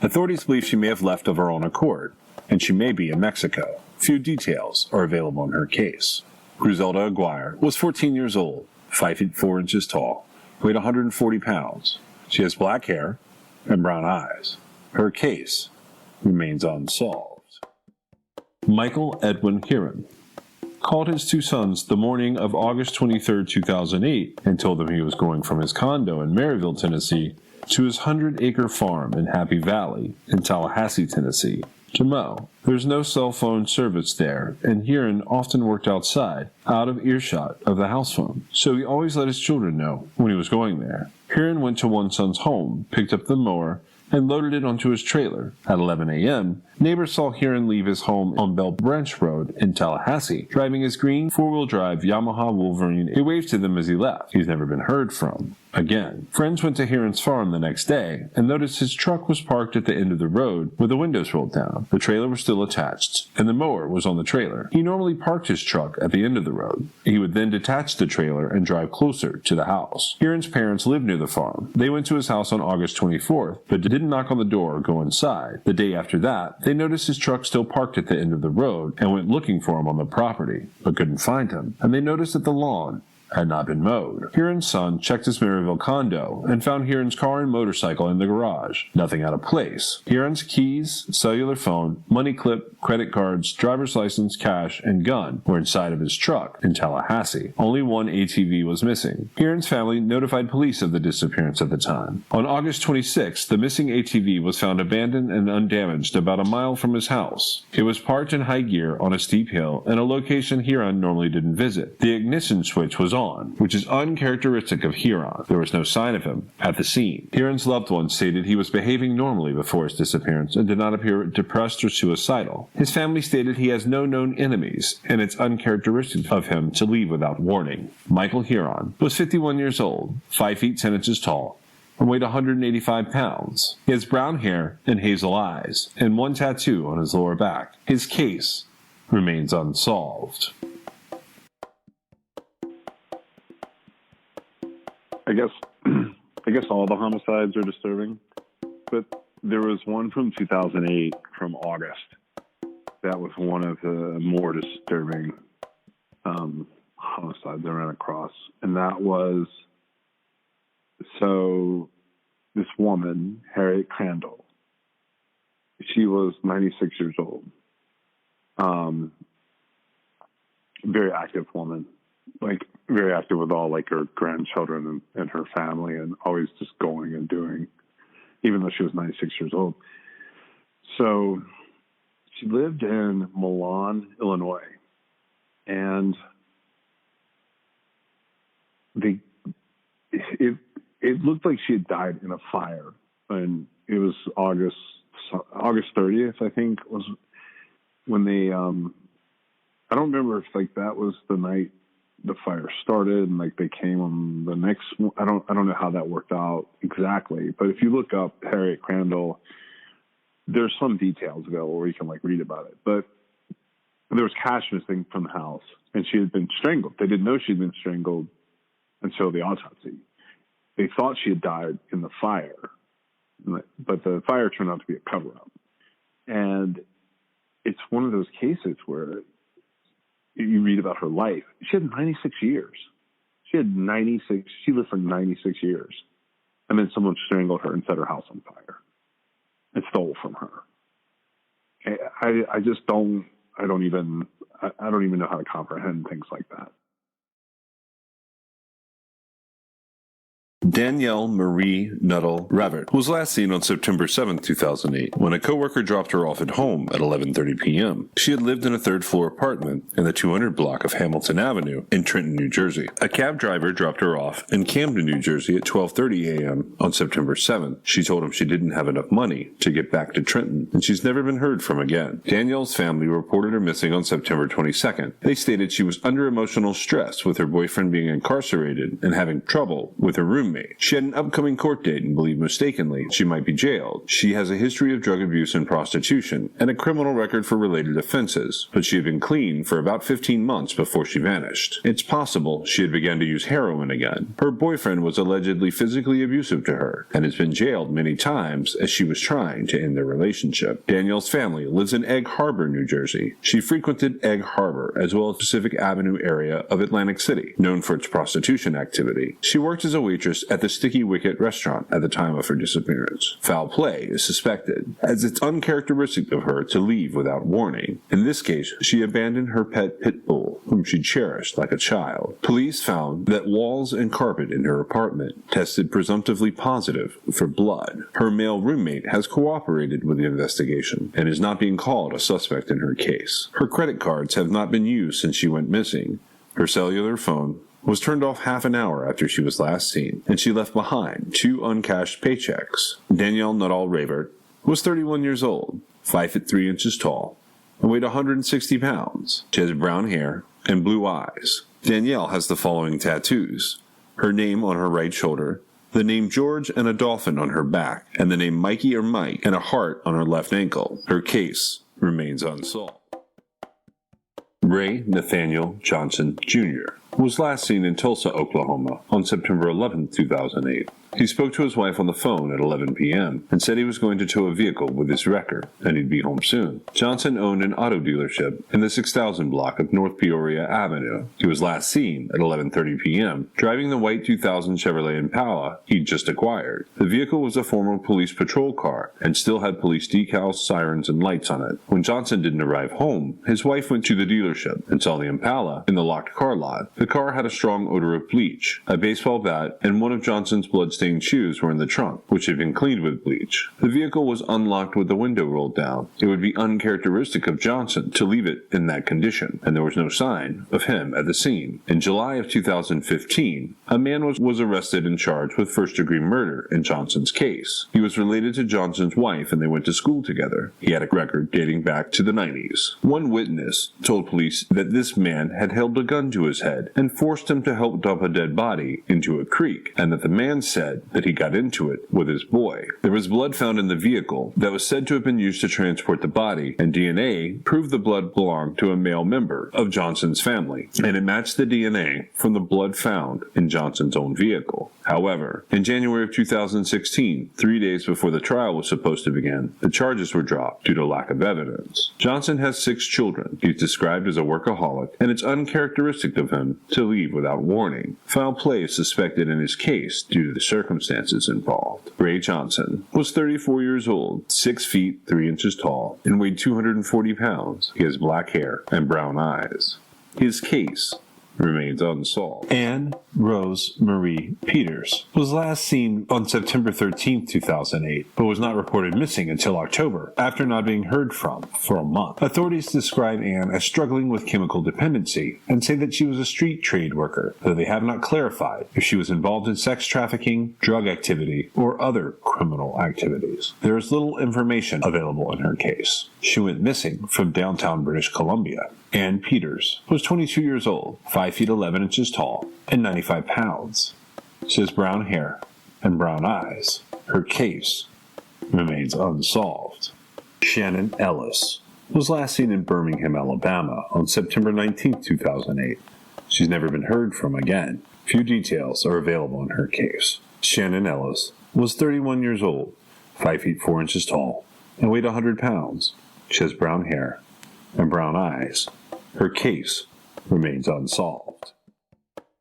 Authorities believe she may have left of her own accord, and she may be in Mexico. Few details are available in her case. Griselda Aguirre was 14 years old, 5 feet 4 inches tall, weighed 140 pounds. She has black hair and brown eyes. Her case remains unsolved. Michael Edwin Heron called his two sons the morning of August 23, 2008, and told them he was going from his condo in Maryville, Tennessee, to his 100-acre farm in Happy Valley in Tallahassee, Tennessee, to mow. There's no cell phone service there, and Heron often worked outside, out of earshot of the house phone, so he always let his children know when he was going there. Heron went to one son's home, picked up the mower, and loaded it onto his trailer. At 11 a.m., neighbors saw Heron leave his home on Bell Branch Road in Tallahassee, driving his green four-wheel drive Yamaha Wolverine. He waved to them as he left. He's never been heard from again. Friends went to Heron's farm the next day and noticed his truck was parked at the end of the road with the windows rolled down. The trailer was still attached, and the mower was on the trailer. He normally parked his truck at the end of the road. He would then detach the trailer and drive closer to the house. Heron's parents lived near the farm. They went to his house on August 24th, but didn't knock on the door or go inside. The day after that, they noticed his truck still parked at the end of the road and went looking for him on the property, but couldn't find him. And they noticed that the lawn had not been mowed. Heron's son checked his Maryville condo and found Heron's car and motorcycle in the garage. Nothing out of place. Heron's keys, cellular phone, money clip, credit cards, driver's license, cash, and gun were inside of his truck in Tallahassee. Only one ATV was missing. Heron's family notified police of the disappearance at the time. On August 26th, the missing ATV was found abandoned and undamaged about a mile from his house. It was parked in high gear on a steep hill in a location Heron normally didn't visit. The ignition switch was on, which is uncharacteristic of Heron. There was no sign of him at the scene. Heron's loved ones stated he was behaving normally before his disappearance and did not appear depressed or suicidal. His family stated he has no known enemies, and it's uncharacteristic of him to leave without warning. Michael Heron was 51 years old, 5 feet 10 inches tall, and weighed 185 pounds. He has brown hair and hazel eyes, and one tattoo on his lower back. His case remains unsolved. I guess all the homicides are disturbing, but there was one from 2008 from August. That was one of the more disturbing homicides I ran across. And that was, so this woman, Harriet Crandall, she was 96 years old. Very active woman, like very active with all like her grandchildren and her family, and always just going and doing, even though she was 96 years old. So she lived in Milan, Illinois, and it looked like she had died in a fire, and it was August 30th, I think, was when they I don't remember if like that was the night the fire started and like they came on the next one. I don't know how that worked out exactly, but if you look up Harriet Crandall, there's some details available where you can like read about it. But there was cash missing from the house, and she had been strangled. They didn't know she'd been strangled until the autopsy. They thought she had died in the fire, but the fire turned out to be a cover-up. And it's one of those cases where you read about her life. She had 96 years. She lived for 96 years. And then someone strangled her and set her house on fire and stole from her. I don't even know how to comprehend things like that. Danielle Marie Nuttall Ravert was last seen on September 7, 2008, when a coworker dropped her off at home at 11:30 p.m. She had lived in a third-floor apartment in the 200 block of Hamilton Avenue in Trenton, New Jersey. A cab driver dropped her off in Camden, New Jersey at 12:30 a.m. on September 7. She told him she didn't have enough money to get back to Trenton, and she's never been heard from again. Danielle's family reported her missing on September 22nd. They stated she was under emotional stress with her boyfriend being incarcerated and having trouble with her roommate. She had an upcoming court date and believed mistakenly she might be jailed. She has a history of drug abuse and prostitution and a criminal record for related offenses, but she had been clean for about 15 months before she vanished. It's possible she had begun to use heroin again. Her boyfriend was allegedly physically abusive to her and has been jailed many times as she was trying to end their relationship. Danielle's family lives in Egg Harbor, New Jersey. She frequented Egg Harbor as well as Pacific Avenue area of Atlantic City, known for its prostitution activity. She worked as a waitress waitress at the Sticky Wicket restaurant at the time of her disappearance. Foul play is suspected, as it's uncharacteristic of her to leave without warning. In this case, she abandoned her pet pit bull, whom she cherished like a child. Police found that walls and carpet in her apartment tested presumptively positive for blood. Her male roommate has cooperated with the investigation and is not being called a suspect in her case. Her credit cards have not been used since she went missing. Her cellular phone was turned off half an hour after she was last seen, and she left behind 2 uncashed paychecks. Danielle Nuttall-Rayvert was 31 years old, 5 feet 3 inches tall, and weighed 160 pounds. She has brown hair and blue eyes. Danielle has the following tattoos: her name on her right shoulder, the name George and a dolphin on her back, and the name Mikey or Mike and a heart on her left ankle. Her case remains unsolved. Ray Nathaniel Johnson, Jr. was last seen in Tulsa, Oklahoma on September 11, 2008. He spoke to his wife on the phone at 11 p.m. and said he was going to tow a vehicle with his wrecker and he'd be home soon. Johnson owned an auto dealership in the 6000 block of North Peoria Avenue. He was last seen at 11:30 p.m. driving the white 2000 Chevrolet Impala he'd just acquired. The vehicle was a former police patrol car and still had police decals, sirens, and lights on it. When Johnson didn't arrive home, his wife went to the dealership and saw the Impala in the locked car lot. The car had a strong odor of bleach. A baseball bat and one of Johnson's bloodstained shoes were in the trunk, which had been cleaned with bleach. The vehicle was unlocked with the window rolled down. It would be uncharacteristic of Johnson to leave it in that condition, and there was no sign of him at the scene. In July of 2015, a man was arrested and charged with first-degree murder in Johnson's case. He was related to Johnson's wife, and they went to school together. He had a record dating back to the 90s. One witness told police that this man had held a gun to his head and forced him to help dump a dead body into a creek, and that the man said that he got into it with his boy. There was blood found in the vehicle that was said to have been used to transport the body, and DNA proved the blood belonged to a male member of Johnson's family, and it matched the DNA from the blood found in Johnson's own vehicle. However, in January of 2016, 3 days before the trial was supposed to begin, the charges were dropped due to lack of evidence. Johnson has 6 children. He's described as a workaholic, and it's uncharacteristic of him to leave without warning. Foul play is suspected in his case due to the circumstances involved. Ray Johnson was 34 years old, 6 feet 3 inches tall, and weighed 240 pounds. He has black hair and brown eyes. His case remains unsolved. Anne Rose Marie Peters was last seen on September 13, 2008, but was not reported missing until October, after not being heard from for a month. Authorities describe Anne as struggling with chemical dependency and say that she was a street trade worker, though they have not clarified if she was involved in sex trafficking, drug activity, or other criminal activities. There is little information available in her case. She went missing from downtown British Columbia. Anne Peters was 22 years old, 5 feet 11 inches tall, and 95 pounds. She has brown hair and brown eyes. Her case remains unsolved. Shannon Ellis was last seen in Birmingham, Alabama on September 19, 2008. She's never been heard from again. Few details are available in her case. Shannon Ellis was 31 years old, 5 feet 4 inches tall, and weighed 100 pounds. She has brown hair and brown eyes. Her case remains unsolved.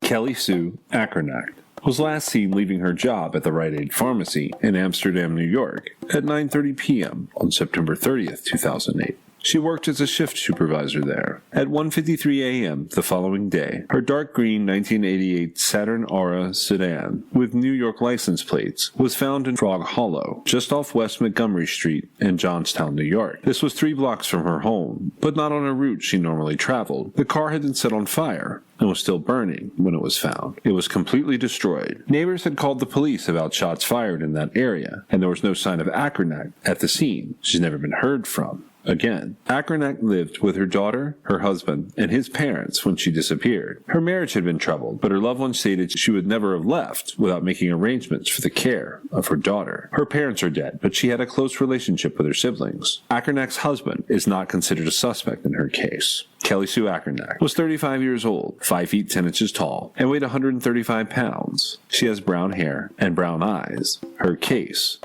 Kelly Sue Akernacht was last seen leaving her job at the Rite Aid Pharmacy in Amsterdam, New York at 9:30 p.m. on September 30th, 2008. She worked as a shift supervisor there. At 1:53 a.m. the following day, her dark green 1988 Saturn Aura sedan with New York license plates was found in Frog Hollow, just off West Montgomery Street in Johnstown, New York. This was 3 blocks from her home, but not on a route she normally traveled. The car had been set on fire and was still burning when it was found. It was completely destroyed. Neighbors had called the police about shots fired in that area, and there was no sign of Akernacht at the scene. She's never been heard from again. Akernacht lived with her daughter, her husband, and his parents when she disappeared. Her marriage had been troubled, but her loved one stated she would never have left without making arrangements for the care of her daughter. Her parents are dead, but she had a close relationship with her siblings. Akernacht's husband is not considered a suspect in her case. Kelly Sue Akernacht was 35 years old, 5 feet 10 inches tall, and weighed 135 pounds. She has brown hair and brown eyes. Her case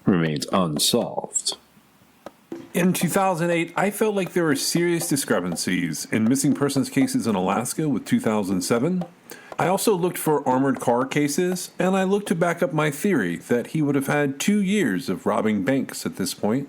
remains unsolved. In 2008, I felt like there were serious discrepancies in missing persons cases in Alaska with 2007. I also looked for armored car cases, and I looked to back up my theory that he would have had 2 years of robbing banks at this point.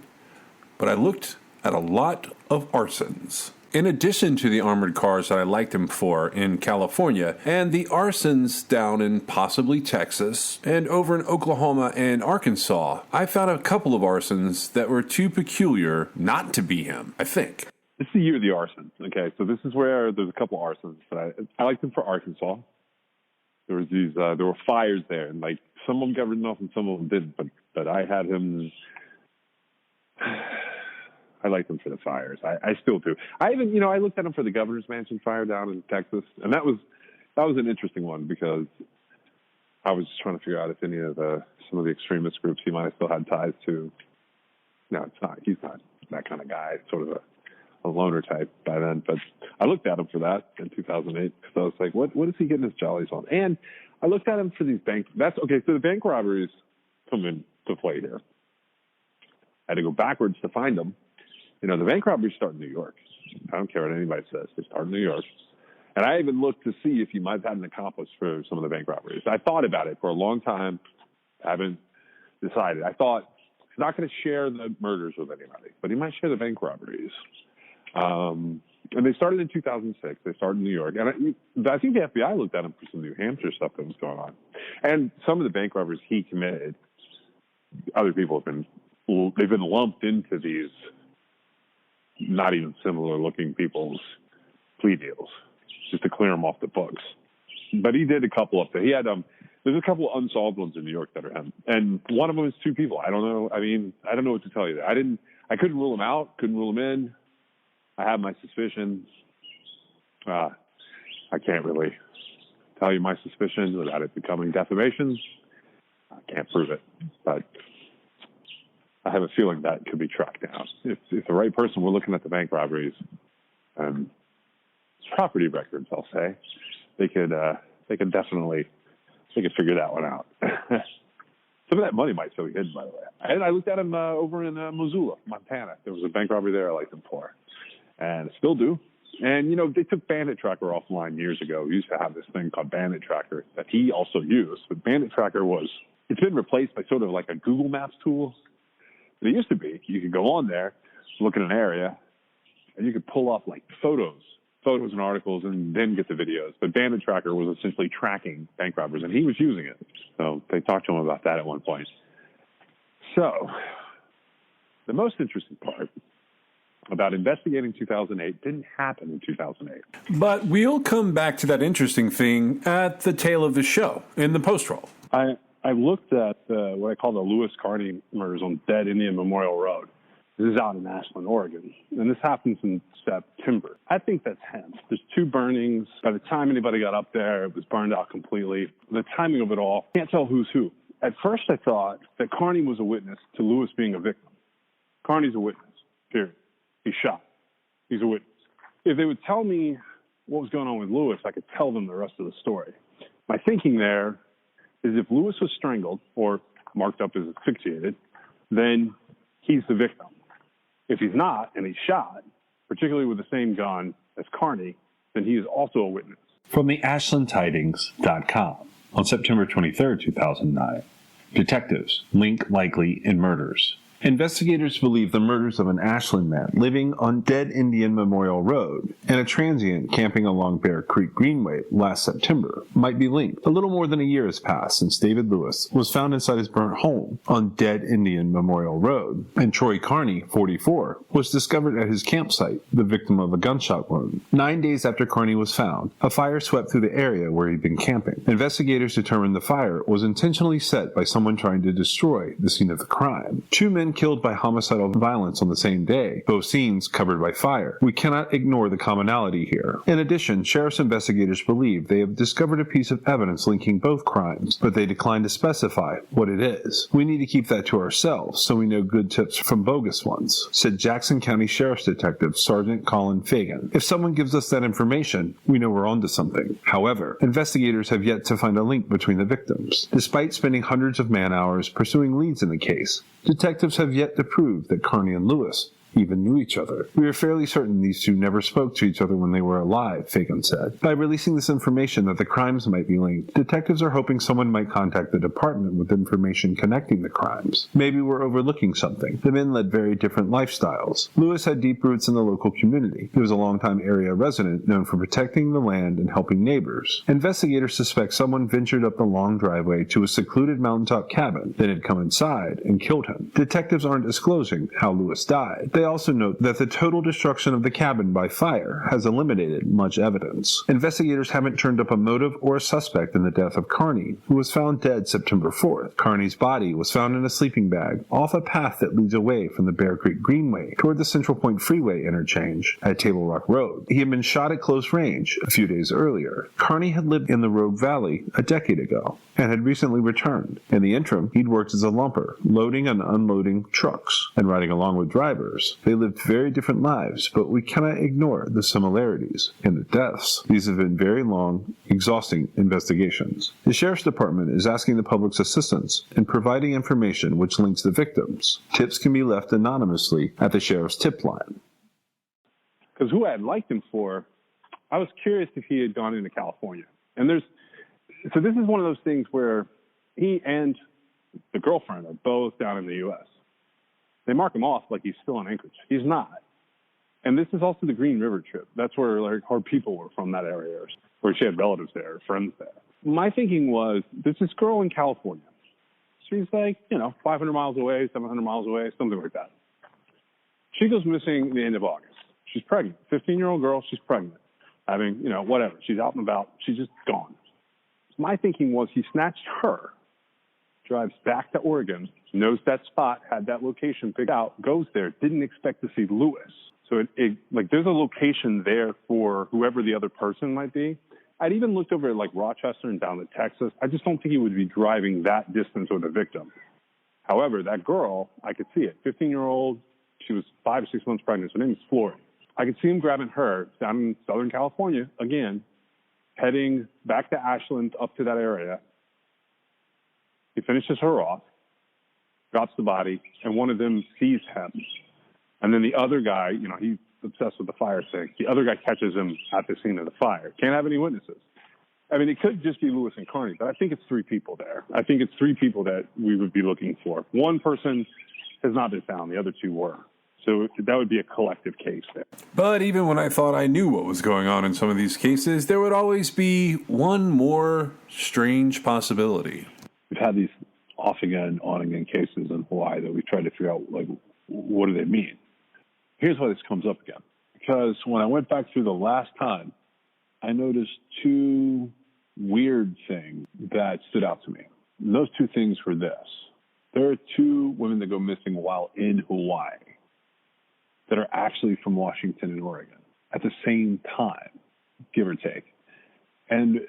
But I looked at a lot of arsons. In addition to the armored cars that I liked him for in California, and the arsons down in possibly Texas, and over in Oklahoma and Arkansas, I found a couple of arsons that were too peculiar not to be him, I think. This is the year of the arson. Okay, so this is where there's a couple arsons. I liked them for Arkansas. There was there were fires there, and like some of them got written off and some of them didn't. But I had him. I liked him for the fires. I still do. I even, I looked at him for the governor's mansion fire down in Texas, and that was an interesting one because I was just trying to figure out if any of some of the extremist groups he might have still had ties to. No, it's not. He's not that kind of guy. Sort of a loner type by then. But I looked at him for that in 2008 because I was like, what is he getting his jollies on? And I looked at him for these bank. So the bank robberies come into play here. I had to go backwards to find them. The bank robberies start in New York. I don't care what anybody says. They start in New York. And I even looked to see if he might have had an accomplice for some of the bank robberies. I thought about it for a long time. I haven't decided. I thought he's not going to share the murders with anybody, but he might share the bank robberies. And they started in 2006. They started in New York. And I think the FBI looked at him for some New Hampshire stuff that was going on. And some of the bank robberies he committed, other people they've been lumped into these not even similar looking people's plea deals just to clear them off the books. But he did a couple up there. He had, there's a couple of unsolved ones in New York that are him. And one of them is 2 people. I don't know. I mean, I don't know what to tell you there. I couldn't rule them out, couldn't rule them in. I have my suspicions. I can't really tell you my suspicions without it becoming defamation. I can't prove it, but I have a feeling that could be tracked down. If the right person were looking at the bank robberies and property records, I'll say, they could definitely figure that one out. Some of that money might still be hidden, by the way. And I looked at him over in Missoula, Montana. There was a bank robbery there I liked him for, and still do. And, they took Bandit Tracker offline years ago. We used to have this thing called Bandit Tracker that he also used. But Bandit Tracker it's been replaced by sort of like a Google Maps tool. It used to be you could go on there, look at an area, and you could pull up like photos and articles, and then get the videos. But Bandit Tracker was essentially tracking bank robbers, and he was using it. So they talked to him about that at one point. So the most interesting part about investigating 2008 didn't happen in 2008. But we'll come back to that interesting thing at the tail of the show in the post-roll. I looked at what I call the Lewis Carney murders on Dead Indian Memorial Road. This is out in Ashland, Oregon. And this happens in September. I think that's him. There's 2 burnings. By the time anybody got up there, it was burned out completely. The timing of it all, can't tell who's who. At first, I thought that Carney was a witness to Lewis being a victim. Carney's a witness, period. He's shot. He's a witness. If they would tell me what was going on with Lewis, I could tell them the rest of the story. My thinking there is if Lewis was strangled or marked up as asphyxiated, then he's the victim. If he's not and he's shot, particularly with the same gun as Carney, then he is also a witness. From the AshlandTidings.com on September 23, 2009. Detectives link likely in murders. Investigators believe the murders of an Ashland man living on Dead Indian Memorial Road and a transient camping along Bear Creek Greenway last September might be linked. A little more than a year has passed since David Lewis was found inside his burnt home on Dead Indian Memorial Road, and Troy Carney, 44, was discovered at his campsite, the victim of a gunshot wound. 9 days after Carney was found, a fire swept through the area where he'd been camping. Investigators determined the fire was intentionally set by someone trying to destroy the scene of the crime. 2 men killed by homicidal violence on the same day, both scenes covered by fire. We cannot ignore the commonality here. In addition, sheriff's investigators believe they have discovered a piece of evidence linking both crimes, but they decline to specify what it is. We need to keep that to ourselves so we know good tips from bogus ones, said Jackson County Sheriff's Detective Sergeant Colin Fagan. If someone gives us that information, we know we're onto something. However, investigators have yet to find a link between the victims. Despite spending hundreds of man-hours pursuing leads in the case, detectives have yet to prove that Carney and Lewis even knew each other. We are fairly certain these two never spoke to each other when they were alive, Fagan said. By releasing this information that the crimes might be linked, detectives are hoping someone might contact the department with information connecting the crimes. Maybe we're overlooking something. The men led very different lifestyles. Lewis had deep roots in the local community. He was a longtime area resident known for protecting the land and helping neighbors. Investigators suspect someone ventured up the long driveway to a secluded mountaintop cabin, then had come inside and killed him. Detectives aren't disclosing how Lewis died. They also note that the total destruction of the cabin by fire has eliminated much evidence. Investigators haven't turned up a motive or a suspect in the death of Carney, who was found dead September 4th. Carney's body was found in a sleeping bag off a path that leads away from the Bear Creek Greenway toward the Central Point Freeway interchange at Table Rock Road. He had been shot at close range a few days earlier. Carney had lived in the Rogue Valley a decade ago and had recently returned. In the interim, he'd worked as a lumper, loading and unloading trucks and riding along with drivers. They lived very different lives, but we cannot ignore the similarities in the deaths. These have been very long, exhausting investigations. The Sheriff's Department is asking the public's assistance in providing information which links the victims. Tips can be left anonymously at the Sheriff's tip line. Because who I had liked him for, I was curious if he had gone into California. And so this is one of those things where he and the girlfriend are both down in the U.S. They mark him off like he's still in Anchorage. He's not. And this is also the Green River trip. That's where her people were from, that area, where she had relatives there, friends there. My thinking was, there's this girl in California. She's 500 miles away, 700 miles away, something like that. She goes missing the end of August. She's pregnant. 15-year-old girl, she's pregnant. Having, whatever. She's out and about. She's just gone. So my thinking was he snatched her, drives back to Oregon, knows that spot, had that location picked out, goes there, didn't expect to see Lewis. So there's a location there for whoever the other person might be. I'd even looked over at Rochester and down to Texas. I just don't think he would be driving that distance with a victim. However, that girl, I could see it. 15-year-old, she was 5 or 6 months pregnant. Her name is Flory. I could see him grabbing her down in Southern California, again, heading back to Ashland up to that area. He finishes her off, drops the body, and one of them sees him. And then the other guy, he's obsessed with the fire thing. The other guy catches him at the scene of the fire. Can't have any witnesses. I mean, it could just be Lewis and Carney, but I think it's 3 people there. I think it's 3 people that we would be looking for. One person has not been found. The other 2 were. So that would be a collective case there. But even when I thought I knew what was going on in some of these cases, there would always be one more strange possibility. We've had these off-again, on-again cases in Hawaii that we've tried to figure out, what do they mean? Here's why this comes up again. Because when I went back through the last time, I noticed 2 weird things that stood out to me. And those 2 things were this. There are 2 women that go missing while in Hawaii that are actually from Washington and Oregon at the same time, give or take. And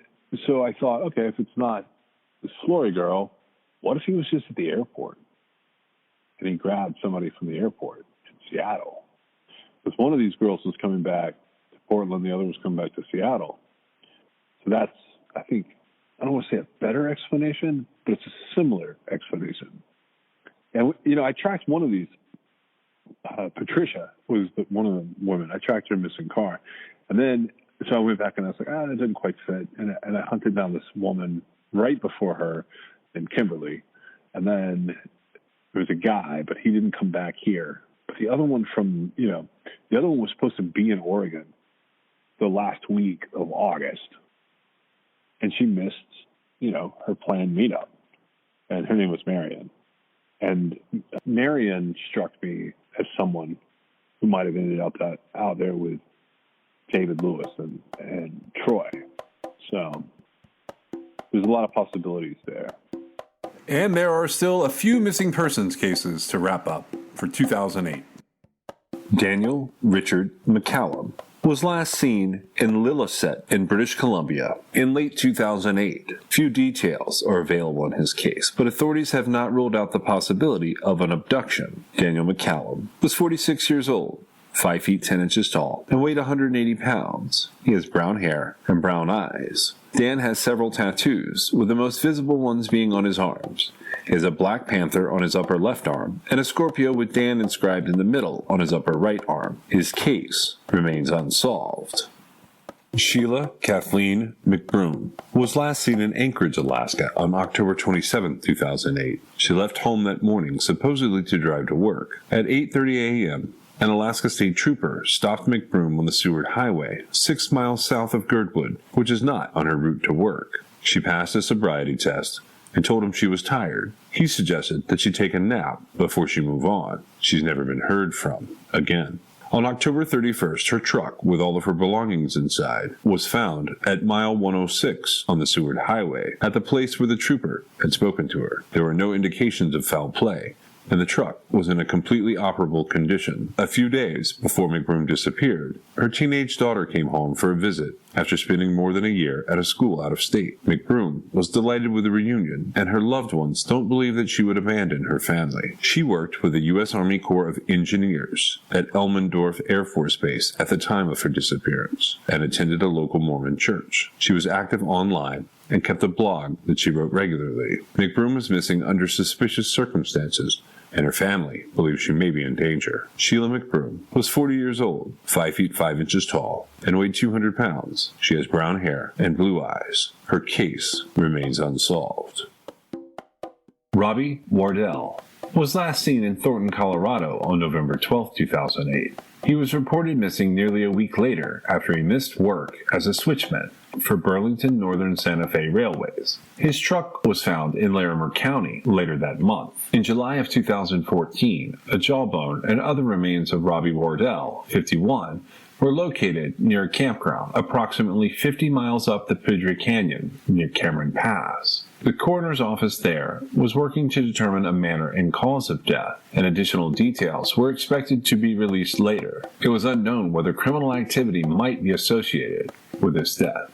so I thought, okay, if it's not this Flory girl, what if he was just at the airport and he grabbed somebody from the airport in Seattle? Because one of these girls was coming back to Portland, the other was coming back to Seattle. So that's, I think, I don't want to say a better explanation, but it's a similar explanation. And, I tracked one of these. Patricia was one of the women. I tracked her missing car. And then, so I went back and I was like, that didn't quite fit. And I hunted down this woman right before her named Kimberly. And then there was a guy, but he didn't come back here. But the other one the other one was supposed to be in Oregon the last week of August. And she missed, her planned meetup. And her name was Marion. And Marion struck me as someone who might have ended up out there with David Lewis and Troy. So there's a lot of possibilities there. And there are still a few missing persons cases to wrap up for 2008. Daniel Richard McCallum was last seen in Lillooet in British Columbia in late 2008. Few details are available in his case, but authorities have not ruled out the possibility of an abduction. Daniel McCallum was 46 years old, 5 feet 10 inches tall, and weighed 180 pounds. He has brown hair and brown eyes. Dan has several tattoos, with the most visible ones being on his arms. He has a Black Panther on his upper left arm, and a Scorpio with Dan inscribed in the middle on his upper right arm. His case remains unsolved. Sheila Kathleen McBroom was last seen in Anchorage, Alaska on October 27, 2008. She left home that morning supposedly to drive to work. At 8:30 a.m., an Alaska State Trooper stopped McBroom on the Seward Highway, 6 miles south of Girdwood, which is not on her route to work. She passed a sobriety test and told him she was tired. He suggested that she take a nap before she move on. She's never been heard from again. On October 31st, her truck, with all of her belongings inside, was found at mile 106 on the Seward Highway, at the place where the trooper had spoken to her. There were no indications of foul play, and the truck was in a completely operable condition. A few days before McBroom disappeared, her teenage daughter came home for a visit after spending more than a year at a school out of state. McBroom was delighted with the reunion, and her loved ones don't believe that she would abandon her family. She worked with the U.S. Army Corps of Engineers at Elmendorf Air Force Base at the time of her disappearance, and attended a local Mormon church. She was active online and kept a blog that she wrote regularly. McBroom was missing under suspicious circumstances, and her family believes she may be in danger. Sheila McBroom was 40 years old, 5 feet 5 inches tall, and weighed 200 pounds. She has brown hair and blue eyes. Her case remains unsolved. Robbie Wardell was last seen in Thornton, Colorado on November 12, 2008. He was reported missing nearly a week later after he missed work as a switchman for Burlington Northern Santa Fe Railways. His truck was found in Larimer County later that month. In July of 2014, a jawbone and other remains of Robbie Wardell, 51, were located near a campground approximately 50 miles up the Piedra Canyon near Cameron Pass. The coroner's office there was working to determine a manner and cause of death, and additional details were expected to be released later. It was unknown whether criminal activity might be associated with this death.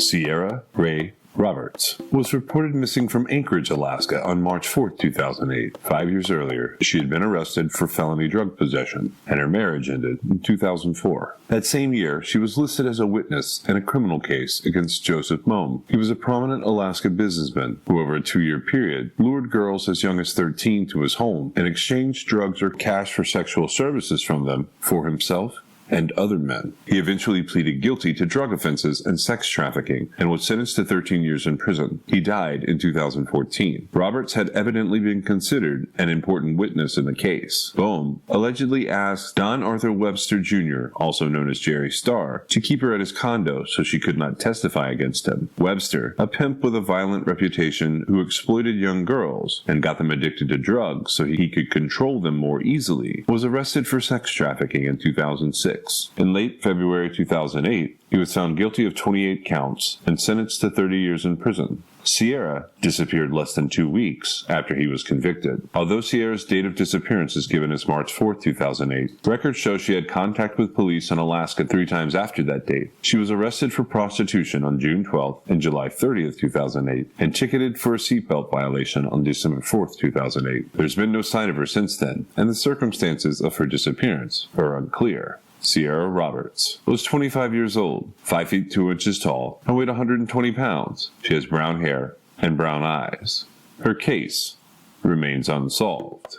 Sierra Ray Roberts was reported missing from Anchorage, Alaska on March 4, 2008. 5 years earlier, she had been arrested for felony drug possession, and her marriage ended in 2004. That same year, she was listed as a witness in a criminal case against Joseph Mohm. He was a prominent Alaska businessman who, over a 2-year period, lured girls as young as 13 to his home and exchanged drugs or cash for sexual services from them for himself and other men. He eventually pleaded guilty to drug offenses and sex trafficking and was sentenced to 13 years in prison. He died in 2014. Roberts had evidently been considered an important witness in the case. Boehm allegedly asked Don Arthur Webster Jr., also known as Jerry Starr, to keep her at his condo so she could not testify against him. Webster, a pimp with a violent reputation who exploited young girls and got them addicted to drugs so he could control them more easily, was arrested for sex trafficking in 2006. In late February 2008, he was found guilty of 28 counts and sentenced to 30 years in prison. Sierra disappeared less than 2 weeks after he was convicted. Although Sierra's date of disappearance is given as March 4, 2008, records show she had contact with police in Alaska 3 times after that date. She was arrested for prostitution on June 12 and July 30, 2008, and ticketed for a seatbelt violation on December 4, 2008. There's been no sign of her since then, and the circumstances of her disappearance are unclear. Sierra Roberts was 25 years old, 5 feet 2 inches tall, and weighed 120 pounds. She has brown hair and brown eyes. Her case remains unsolved.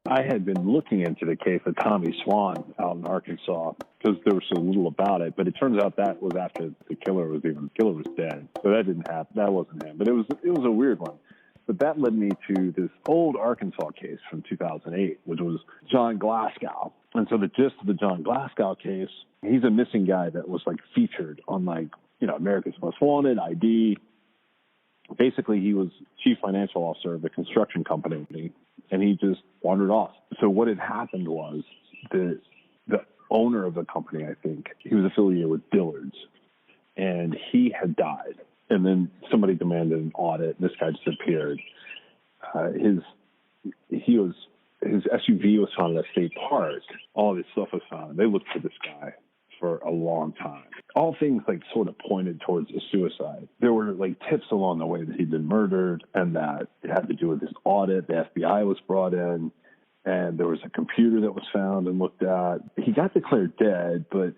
I had been looking into the case of Tommy Swan out in Arkansas because there was so little about it, but it turns out that was after the killer was dead. So that didn't happen. That wasn't him. But it was a weird one. But that led me to this old Arkansas case from 2008, which was John Glasgow. And so the gist of the John Glasgow case, he's a missing guy that was featured on America's Most Wanted, ID. Basically, he was chief financial officer of a construction company, and he just wandered off. So what had happened was the owner of the company, I think, he was affiliated with Dillard's, and he had died. And then somebody demanded an audit. This guy disappeared. His SUV was found at a state park. All this stuff was found. They looked for this guy for a long time. All things sort of pointed towards a suicide. There were tips along the way that he'd been murdered and that it had to do with this audit. The FBI was brought in, and there was a computer that was found and looked at. He got declared dead, but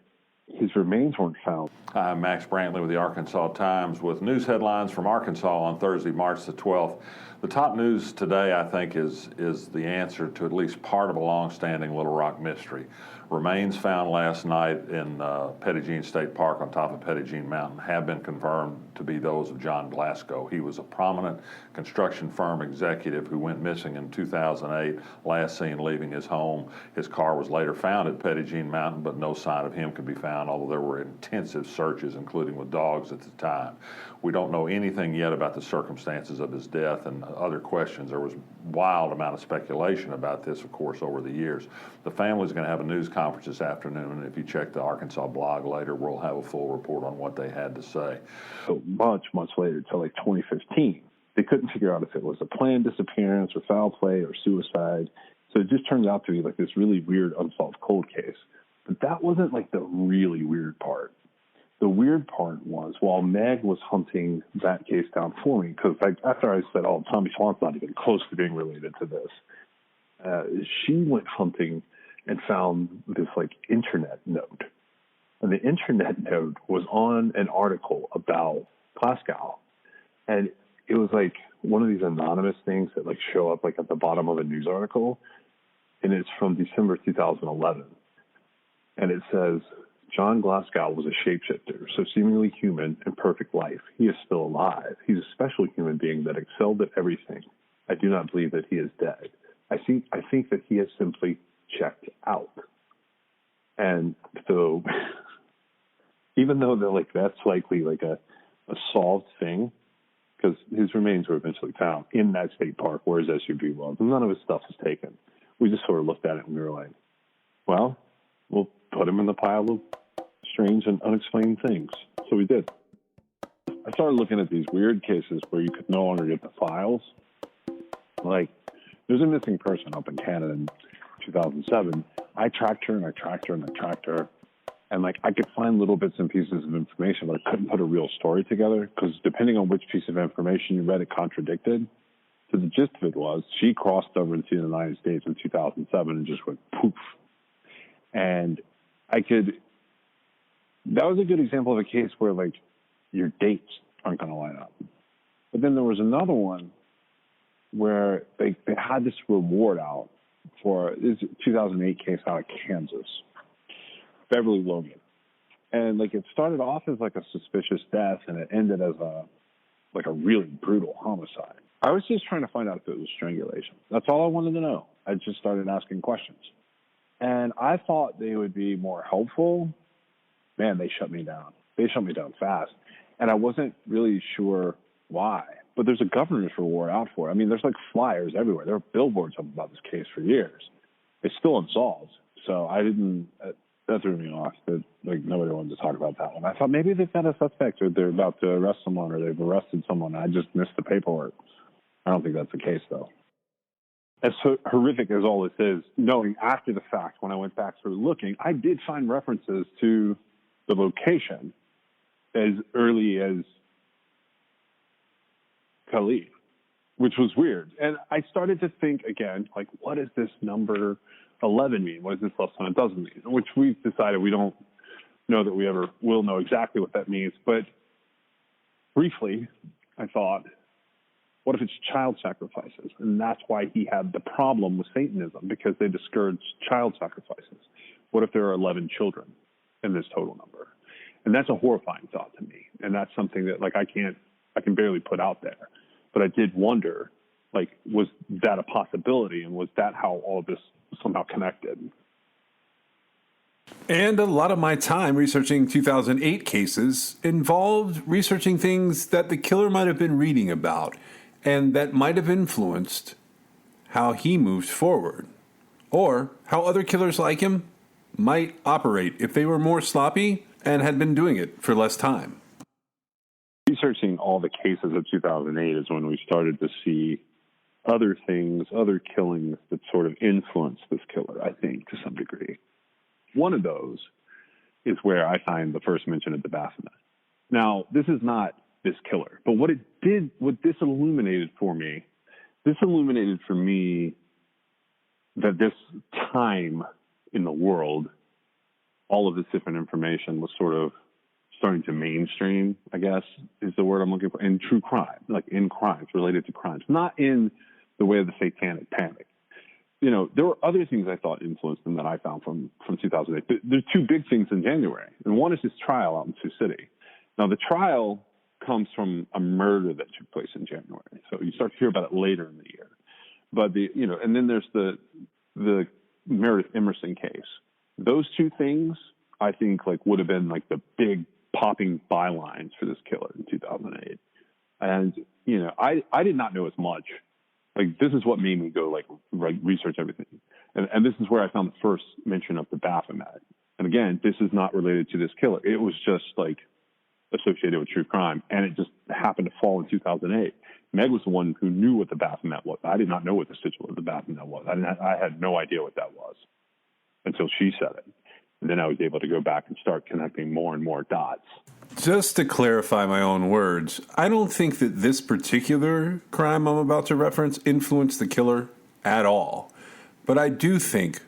his remains weren't found. I'm Max Brantley with the Arkansas Times with news headlines from Arkansas on Thursday, March the 12th. The top news today, I think, is the answer to at least part of a long-standing Little Rock mystery. Remains found last night in Petit Jean State Park on top of Petit Jean Mountain have been confirmed to be those of John Glasgow. He was a prominent construction firm executive who went missing in 2008, last seen leaving his home. His car was later found at Petit Jean Mountain, but no sign of him could be found, although there were intensive searches, including with dogs at the time. We don't know anything yet about the circumstances of his death and other questions. There was a wild amount of speculation about this, of course, over the years. The family's going to have a news conference this afternoon, and if you check the Arkansas blog later, we'll have a full report on what they had to say. So much later, till like 2015, they couldn't figure out if it was a planned disappearance or foul play or suicide. So it just turned out to be like this really weird unsolved cold case. But that wasn't like the really weird part. The weird part was while Meg was hunting that case down for me, because like after I said, oh, Tommy Swan's not even close to being related to this, she went hunting and found this like internet note. And the internet note was on an article about Glasgow. And it was like one of these anonymous things that like show up like at the bottom of a news article. And it's from December 2011. And it says, John Glasgow was a shapeshifter, so seemingly human and perfect life. He is still alive. He's a special human being that excelled at everything. I do not believe that he is dead. I think that he has simply checked out. And so even though they're like that's likely like a solved thing, because his remains were eventually found in that state park where his SUV was, and none of his stuff was taken. We just sort of looked at it and we were like, well, we'll put him in the pile of strange and unexplained things. So we did. I started looking at these weird cases where you could no longer get the files. Like, there's a missing person up in Canada in 2007. I tracked her and I tracked her and I tracked her. And, like, I could find little bits and pieces of information, but I couldn't put a real story together because depending on which piece of information you read, it contradicted. So the gist of it was she crossed over into the United States in 2007 and just went poof. And that was a good example of a case where, like, your dates aren't going to line up. But then there was another one where they had this reward out for this 2008 case out of Kansas, Beverly Logan. And, like, it started off as, like, a suspicious death, and it ended as a really brutal homicide. I was just trying to find out if it was strangulation. That's all I wanted to know. I just started asking questions. And I thought they would be more helpful. Man, they shut me down. They shut me down fast. And I wasn't really sure why. But there's a governor's reward out for it. I mean, there's like flyers everywhere. There are billboards up about this case for years. It's still unsolved. So that threw me off. That like nobody wanted to talk about that one. I thought maybe they've got a suspect or they're about to arrest someone or they've arrested someone. I just missed the paperwork. I don't think that's the case, though. As horrific as all this is, knowing after the fact, when I went back through looking, I did find references to the location as early as Khalif, which was weird. And I started to think again, like, what does this number 11 mean? What does this less than a dozen mean? Which we've decided we don't know that we ever will know exactly what that means. But briefly, I thought, what if it's child sacrifices? And that's why he had the problem with Satanism, because they discouraged child sacrifices. What if there are 11 children in this total number? And that's a horrifying thought to me. And that's something that, like, I can barely put out there. But I did wonder, like, was that a possibility? And was that how all of this somehow connected? And a lot of my time researching 2008 cases involved researching things that the killer might have been reading about and that might have influenced how he moves forward, or how other killers like him might operate if they were more sloppy and had been doing it for less time. Researching all the cases of 2008 is when we started to see other things, other killings that sort of influenced this killer, I think, to some degree. One of those is where I find the first mention of the Baphomet. Now, this is not this killer, but what this illuminated for me that this time in the world all of this different information was sort of starting to mainstream, I guess is the word I'm looking for, in true crime, like in crimes, related to crimes, not in the way of the satanic panic. You know, there were other things I thought influenced them that I found from 2008. There's two big things in January, and one is this trial out in Sioux City. Now, the trial comes from a murder that took place in January, so you start to hear about it later in the year. But and then there's the Meredith Emerson case. Those two things, I think, like would have been like the big popping bylines for this killer in 2008. And I did not know as much. Like, this is what made me go like research everything. And this is where I found the first mention of the Baphomet. And again, this is not related to this killer. It was just like associated with true crime, and it just happened to fall in 2008. Meg was the one who knew what the Baphomet was. I did not know what the sigil of the Baphomet was. I had no idea what that was until she said it. And then I was able to go back and start connecting more and more dots. Just to clarify my own words, I don't think that this particular crime I'm about to reference influenced the killer at all. But I do think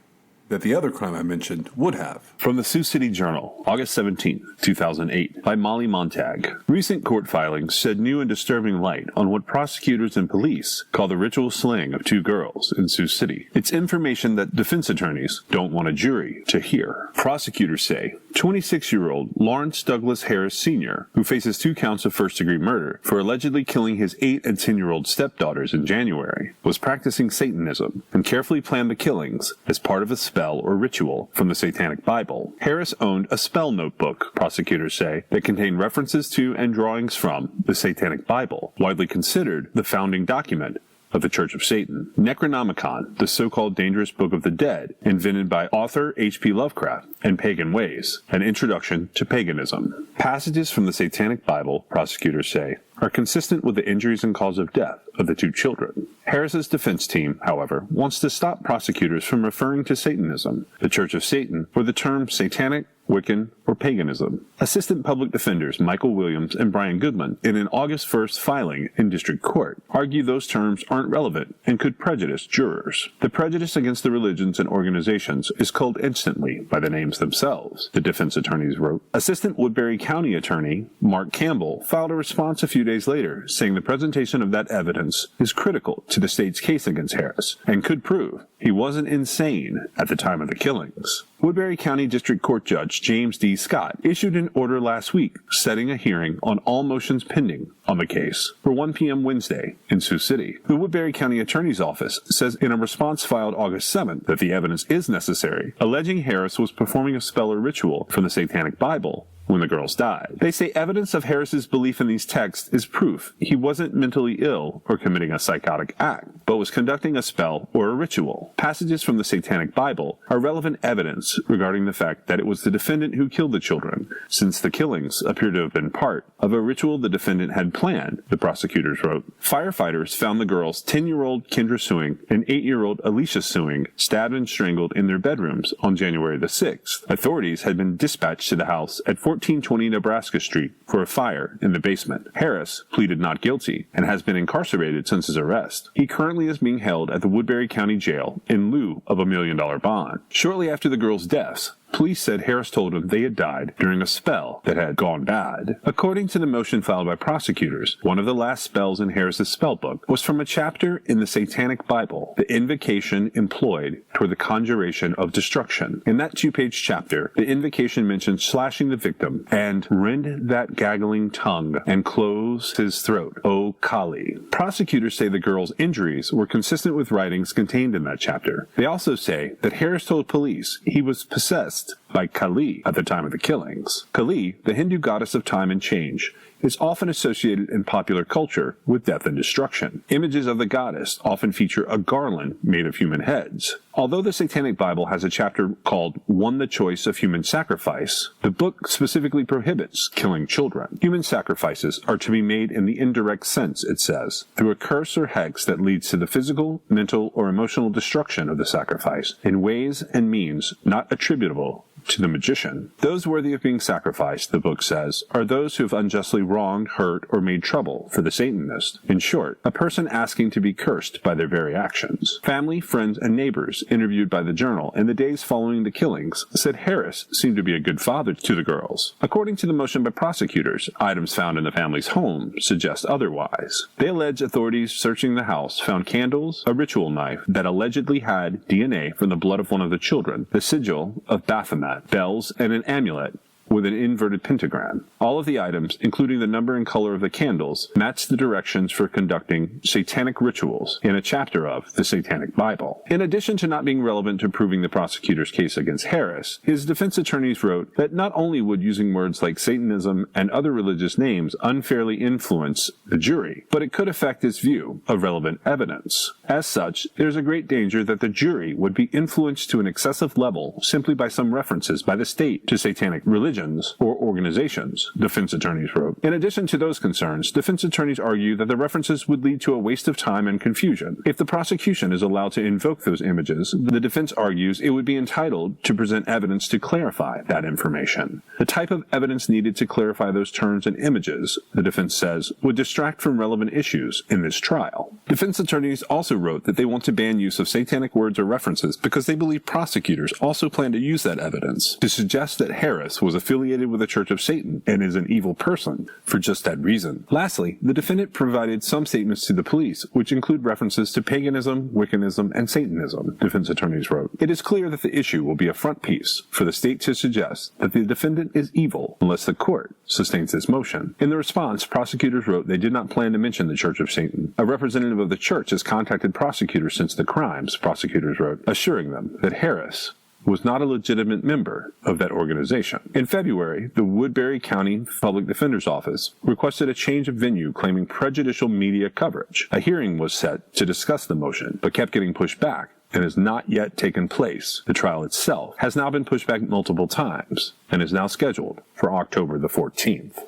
that the other crime I mentioned would have. From the Sioux City Journal, August 17, 2008, by Molly Montag. Recent court filings shed new and disturbing light on what prosecutors and police call the ritual slaying of two girls in Sioux City. It's information that defense attorneys don't want a jury to hear. Prosecutors say 26-year-old Lawrence Douglas Harris Sr., who faces 2 counts of first-degree murder for allegedly killing his 8 and 10-year-old stepdaughters in January, was practicing Satanism and carefully planned the killings as part of a spell or ritual from the Satanic Bible. Harris owned a spell notebook, prosecutors say, that contained references to and drawings from the Satanic Bible, widely considered the founding document of the Church of Satan. Necronomicon, the so-called dangerous book of the dead, invented by author H.P. Lovecraft, and Pagan Ways, an introduction to paganism. Passages from the Satanic Bible, prosecutors say, are consistent with the injuries and cause of death of the 2 children. Harris's defense team, however, wants to stop prosecutors from referring to Satanism, the Church of Satan, or the term satanic, Wiccan, or paganism. Assistant public defenders Michael Williams and Brian Goodman, in an August 1st filing in district court, argue those terms aren't relevant and could prejudice jurors. The prejudice against the religions and organizations is culled instantly by the names themselves, the defense attorneys wrote. Assistant Woodbury County attorney Mark Campbell filed a response a few days later, saying the presentation of that evidence is critical to the state's case against Harris and could prove he wasn't insane at the time of the killings. Woodbury County District Court Judge James D. Scott issued an order last week setting a hearing on all motions pending on the case for 1 p.m. Wednesday in Sioux City. The Woodbury County Attorney's Office says in a response filed August 7th that the evidence is necessary, alleging Harris was performing a spell or ritual from the Satanic Bible when the girls died. They say evidence of Harris's belief in these texts is proof he wasn't mentally ill or committing a psychotic act, but was conducting a spell or a ritual. Passages from the Satanic Bible are relevant evidence regarding the fact that it was the defendant who killed the children, since the killings appear to have been part of a ritual the defendant had planned, the prosecutors wrote. Firefighters found the girls 10-year-old Kendra Sewing and 8-year-old Alicia Sewing stabbed and strangled in their bedrooms on January the 6th. Authorities had been dispatched to the house at 1420 Nebraska Street for a fire in the basement. Harris pleaded not guilty and has been incarcerated since his arrest. He currently is being held at the Woodbury County Jail in lieu of a $1 million bond. Shortly after the girls' deaths, police said Harris told them they had died during a spell that had gone bad. According to the motion filed by prosecutors, one of the last spells in Harris's spell book was from a chapter in the Satanic Bible, the invocation employed toward the conjuration of destruction. In that 2-page chapter, the invocation mentioned slashing the victim and rend that gaggling tongue and close his throat, O Kali. Prosecutors say the girl's injuries were consistent with writings contained in that chapter. They also say that Harris told police he was possessed by Kali at the time of the killings. Kali, the Hindu goddess of time and change, is often associated in popular culture with death and destruction. Images of the goddess often feature a garland made of human heads. Although the Satanic Bible has a chapter called One the Choice of Human Sacrifice, the book specifically prohibits killing children. Human sacrifices are to be made in the indirect sense, it says, through a curse or hex that leads to the physical, mental, or emotional destruction of the sacrifice in ways and means not attributable to the magician. Those worthy of being sacrificed, the book says, are those who have unjustly wronged, hurt, or made trouble for the Satanist. In short, a person asking to be cursed by their very actions. Family, friends, and neighbors interviewed by the Journal in the days following the killings said Harris seemed to be a good father to the girls. According to the motion by prosecutors, items found in the family's home suggest otherwise. They allege authorities searching the house found candles, a ritual knife that allegedly had DNA from the blood of one of the children, the sigil of Baphomet, bells, and an amulet with an inverted pentagram. All of the items, including the number and color of the candles, match the directions for conducting satanic rituals in a chapter of the Satanic Bible. In addition to not being relevant to proving the prosecutor's case against Harris, his defense attorneys wrote that not only would using words like Satanism and other religious names unfairly influence the jury, but it could affect its view of relevant evidence. As such, there's a great danger that the jury would be influenced to an excessive level simply by some references by the state to satanic religions or organizations, defense attorneys wrote. In addition to those concerns, defense attorneys argue that the references would lead to a waste of time and confusion. If the prosecution is allowed to invoke those images, the defense argues it would be entitled to present evidence to clarify that information. The type of evidence needed to clarify those terms and images, the defense says, would distract from relevant issues in this trial. Defense attorneys also wrote that they want to ban use of satanic words or references because they believe prosecutors also plan to use that evidence to suggest that Harris was affiliated with the Church of Satan and is an evil person for just that reason. Lastly, the defendant provided some statements to the police, which include references to paganism, Wiccanism, and Satanism, defense attorneys wrote. It is clear that the issue will be a front piece for the state to suggest that the defendant is evil unless the court sustains this motion. In the response, prosecutors wrote they did not plan to mention the Church of Satan. A representative of the church has contacted prosecutors since the crimes, prosecutors wrote, assuring them that Harris was not a legitimate member of that organization. In February, the Woodbury County Public Defender's Office requested a change of venue claiming prejudicial media coverage. A hearing was set to discuss the motion, but kept getting pushed back and has not yet taken place. The trial itself has now been pushed back multiple times and is now scheduled for October the 14th.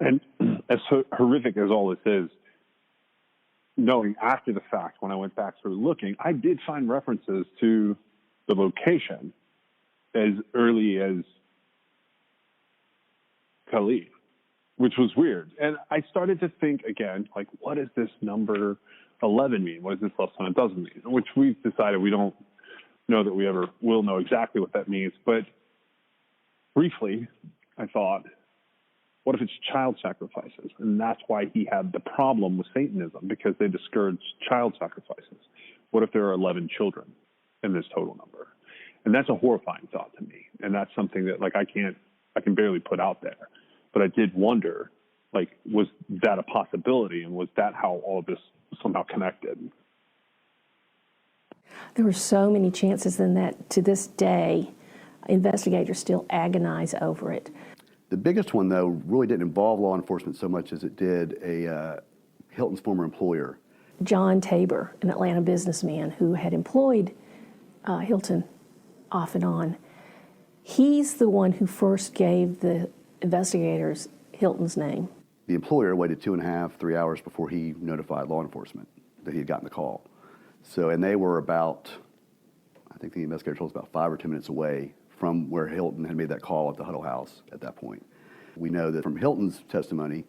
And as horrific as all this is, knowing after the fact, when I went back through looking, I did find references to the location as early as Khalid, which was weird. And I started to think again, like, what does this number 11 mean? What does this less than a dozen mean? Which we've decided we don't know that we ever will know exactly what that means. But briefly, I thought, what if it's child sacrifices? And that's why he had the problem with Satanism, because they discouraged child sacrifices. What if there are 11 children in this total number? And that's a horrifying thought to me. And that's something that, like, I can barely put out there. But I did wonder, like, was that a possibility? And was that how all of this somehow connected? There were so many chances in that, to this day, investigators still agonize over it. The biggest one, though, really didn't involve law enforcement so much as it did Hilton's former employer. John Tabor, an Atlanta businessman who had employed Hilton off and on, he's the one who first gave the investigators Hilton's name. The employer waited 2.5, 3 hours before he notified law enforcement that he had gotten the call. So, and they were about, I think the investigator told us about 5 or 10 minutes away from where Hilton had made that call at the Huddle House at that point. We know that from Hilton's testimony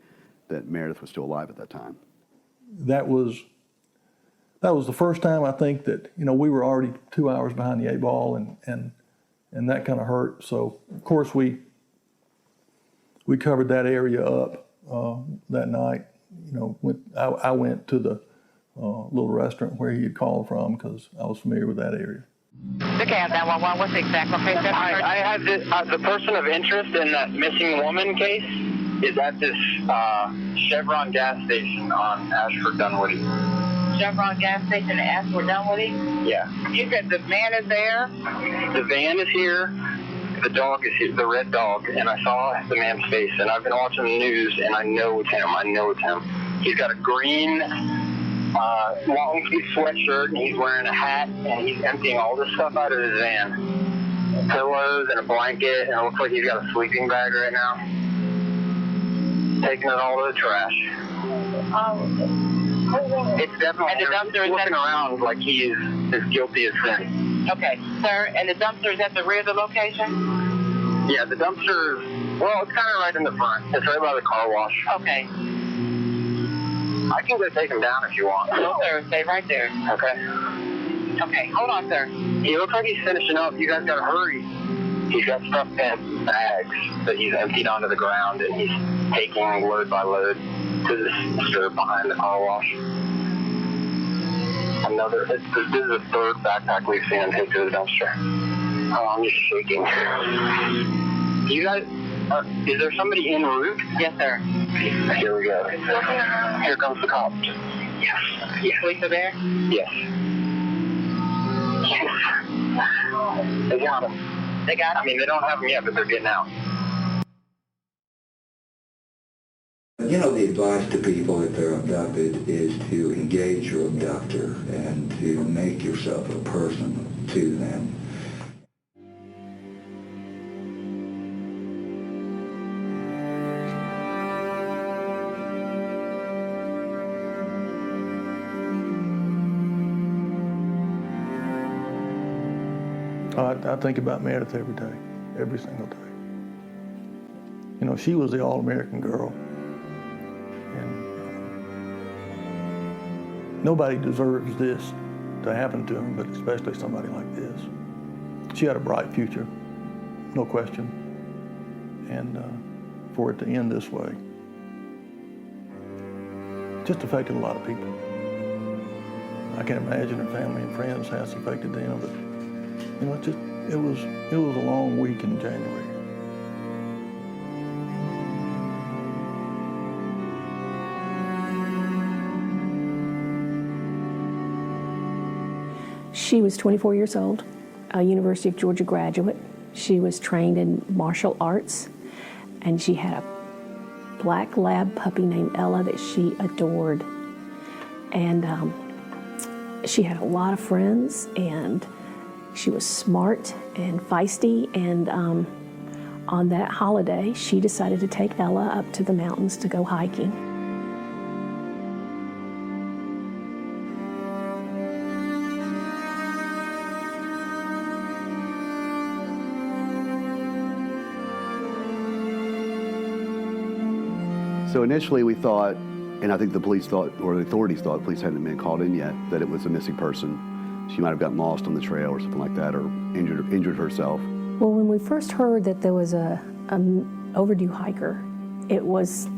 that Meredith was still alive at that time. That was the first time, I think, that, you know, we were already 2 hours behind the 8 ball, and that kind of hurt. So of course we covered that area up that night. You know, I went to the little restaurant where he had called from because I was familiar with that area. Okay, 911, what's the exact location? I have the person of interest in that missing woman case is at this Chevron gas station on Ashford Dunwoody. Chevron gas station at Ashford Dunwoody? Yeah. You said the van is there? The van is here. The dog is here, the red dog, and I saw the man's face, and I've been watching the news, and I know it's him. I know it's him. He's got a green long sleeve sweatshirt, and he's wearing a hat, and he's emptying all this stuff out of his van. Pillows and a blanket, and it looks like he's got a sleeping bag right now. Taking it all to the trash. It's definitely, he's looking around like he is as guilty as sin. Okay, sir, and the dumpster is at the rear of the location? Yeah, the dumpster, well, it's kind of right in the front. It's right by the car wash. Okay. I can go take him down if you want. No, sir, stay right there. Okay. Okay, hold on, sir. He looks like he's finishing up. You guys gotta hurry. He's got stuff in bags that he's emptied onto the ground, and he's taking load by load to the dumpster behind the car wash. This is the third backpack we've seen him take to the dumpster. Oh, I'm just shaking. You guys, is there somebody en route? Yes, sir. Here we go. Here comes the cops. Yes. Yes. Police are there? Yes. Yes. They got him. They got him? I mean, they don't have him yet, but they're getting out. You know, the advice to people if they're abducted is to engage your abductor and to make yourself a person to them. I think about Meredith every day, every single day. You know, she was the all-American girl. Nobody deserves this to happen to them, but especially somebody like this. She had a bright future, no question. And for it to end this way, just affected a lot of people. I can't imagine her family and friends how it's affected them, but you know, it was a long week in January. She was 24 years old, a University of Georgia graduate. She was trained in martial arts, and she had a black lab puppy named Ella that she adored. And she had a lot of friends, and she was smart and feisty, and on that holiday, she decided to take Ella up to the mountains to go hiking. So initially we thought, and I think the police thought, or the authorities thought, the police hadn't been called in yet, that it was a missing person. She might have gotten lost on the trail or something like that, or injured herself. Well, when we first heard that there was an overdue hiker, it was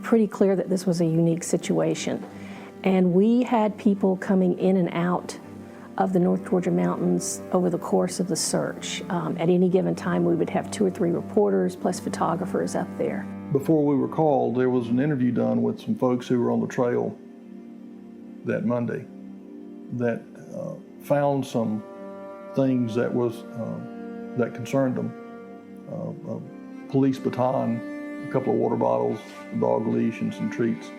pretty clear that this was a unique situation. And we had people coming in and out of the North Georgia mountains over the course of the search. At any given time, we would have 2 or 3 reporters plus photographers up there. Before we were called, there was an interview done with some folks who were on the trail that Monday that found some things that that concerned them. A police baton, a couple of water bottles, a dog leash, and some treats.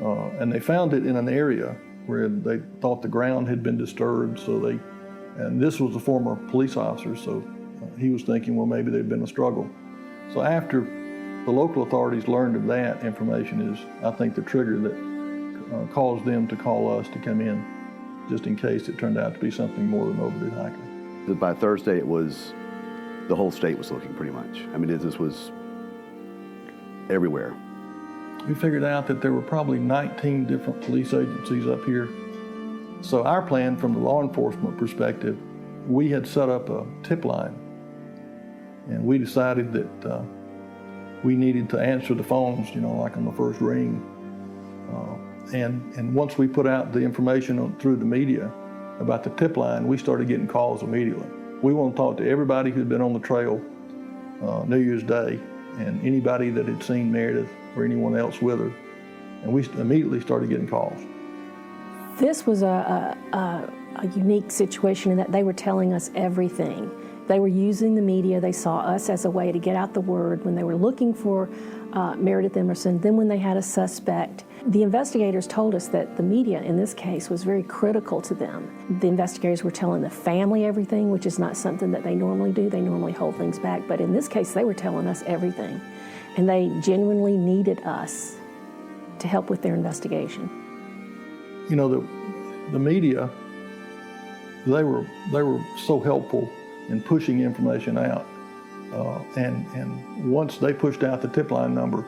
And they found it in an area where they thought the ground had been disturbed, and this was a former police officer, so he was thinking, well, maybe there'd been a struggle. So after the local authorities learned of that information is, I think, the trigger that caused them to call us to come in, just in case it turned out to be something more than overdue hiking. By Thursday, the whole state was looking pretty much. I mean, this was everywhere. We figured out that there were probably 19 different police agencies up here. So our plan from the law enforcement perspective, we had set up a tip line, and we decided that we needed to answer the phones, like on the first ring. And once we put out the information through the media about the tip line, we started getting calls immediately. We want to talk to everybody who'd been on the trail New Year's Day and anybody that had seen Meredith or anyone else with her. And we immediately started getting calls. This was a unique situation in that they were telling us everything. They were using the media. They saw us as a way to get out the word when they were looking for Meredith Emerson. Then when they had a suspect, the investigators told us that the media in this case was very critical to them. The investigators were telling the family everything, which is not something that they normally do. They normally hold things back. But in this case, they were telling us everything. And they genuinely needed us to help with their investigation. The media they were so helpful in pushing information out. And once they pushed out the tip line number,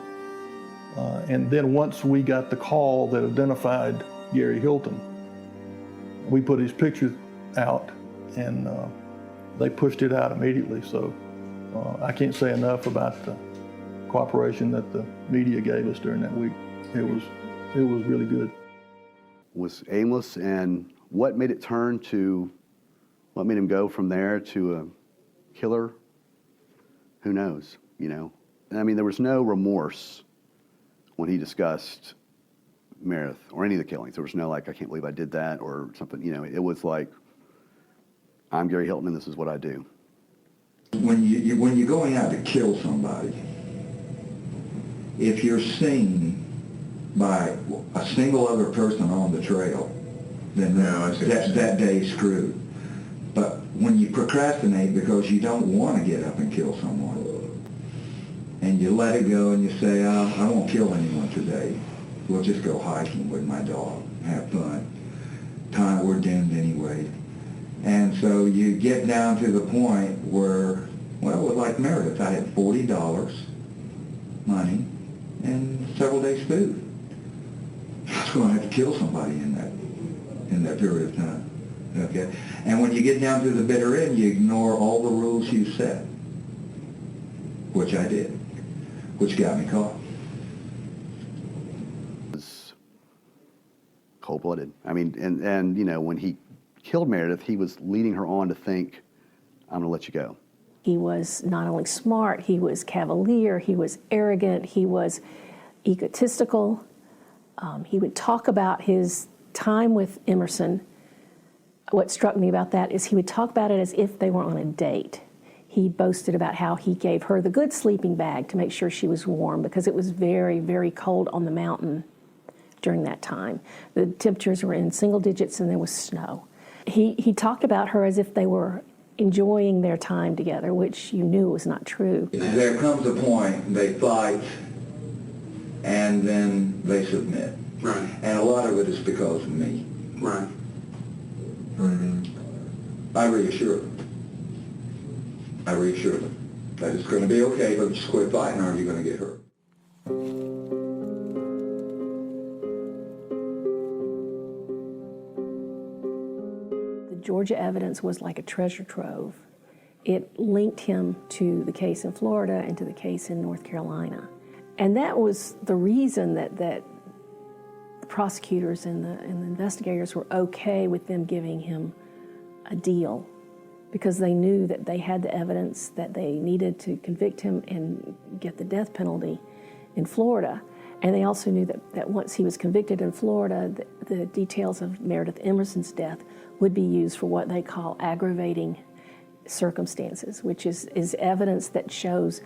and then once we got the call that identified Gary Hilton, we put his picture out, and they pushed it out immediately. So I can't say enough about the cooperation that the media gave us during that week. It was really good. Was aimless, and what made it turn to, what made him go from there to a killer? Who knows, you know? I mean, there was no remorse when he discussed Meredith or any of the killings. There was no, like, I can't believe I did that or something, you know. It was like, I'm Gary Hilton and this is what I do. When you're going out to kill somebody, if you're seen by a single other person on the trail, then that day's screwed. But when you procrastinate because you don't want to get up and kill someone, and you let it go and you say, I won't kill anyone today. We'll just go hiking with my dog, have fun. We're doomed anyway. And so you get down to the point where, well, like Meredith, I had $40 money and several days food. I was going to have to kill somebody in that period of time. Okay, and when you get down to the bitter end, you ignore all the rules you set, which I did, which got me caught. It was cold-blooded. I mean, and you know, when he killed Meredith, he was leading her on to think, I'm going to let you go. He was not only smart, he was cavalier, he was arrogant, he was egotistical. He would talk about his time with Emerson. What struck me about that is he would talk about it as if they were on a date. He boasted about how he gave her the good sleeping bag to make sure she was warm because it was very, very cold on the mountain during that time. The temperatures were in single digits and there was snow. He talked about her as if they were enjoying their time together, which you knew was not true. There comes a point they fight and then they submit. Right. And a lot of it is because of me. Right. I reassure them that it's going to be okay, but just quit fighting or you're going to get hurt. The Georgia evidence was like a treasure trove. It linked him to the case in Florida and to the case in North Carolina. And that was the reason that the prosecutors and the investigators were okay with them giving him a deal, because they knew that they had the evidence that they needed to convict him and get the death penalty in Florida. And they also knew that once he was convicted in Florida, the details of Meredith Emerson's death would be used for what they call aggravating circumstances, which is evidence that shows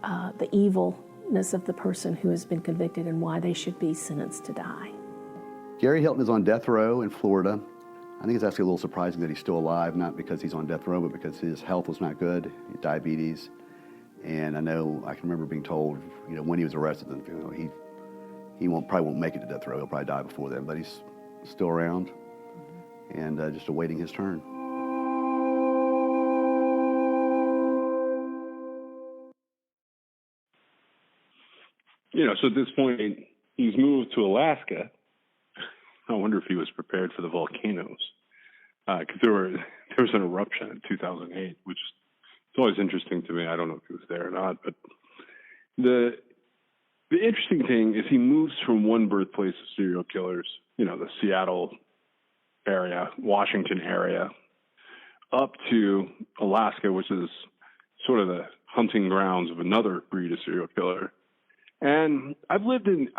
the evilness of the person who has been convicted and why they should be sentenced to die. Gary Hilton is on death row in Florida. I think it's actually a little surprising that he's still alive, not because he's on death row, but because his health was not good, he had diabetes. And I can remember being told, you know, when he was arrested, that, you know, he probably won't make it to death row. He'll probably die before then, but he's still around and just awaiting his turn. You know, so at this point, he's moved to Alaska. I wonder if he was prepared for the volcanoes, because there was an eruption in 2008, which is always interesting to me. I don't know if he was there or not, but the interesting thing is he moves from one birthplace of serial killers, you know, the Seattle area, Washington area, up to Alaska, which is sort of the hunting grounds of another breed of serial killer. And I've lived in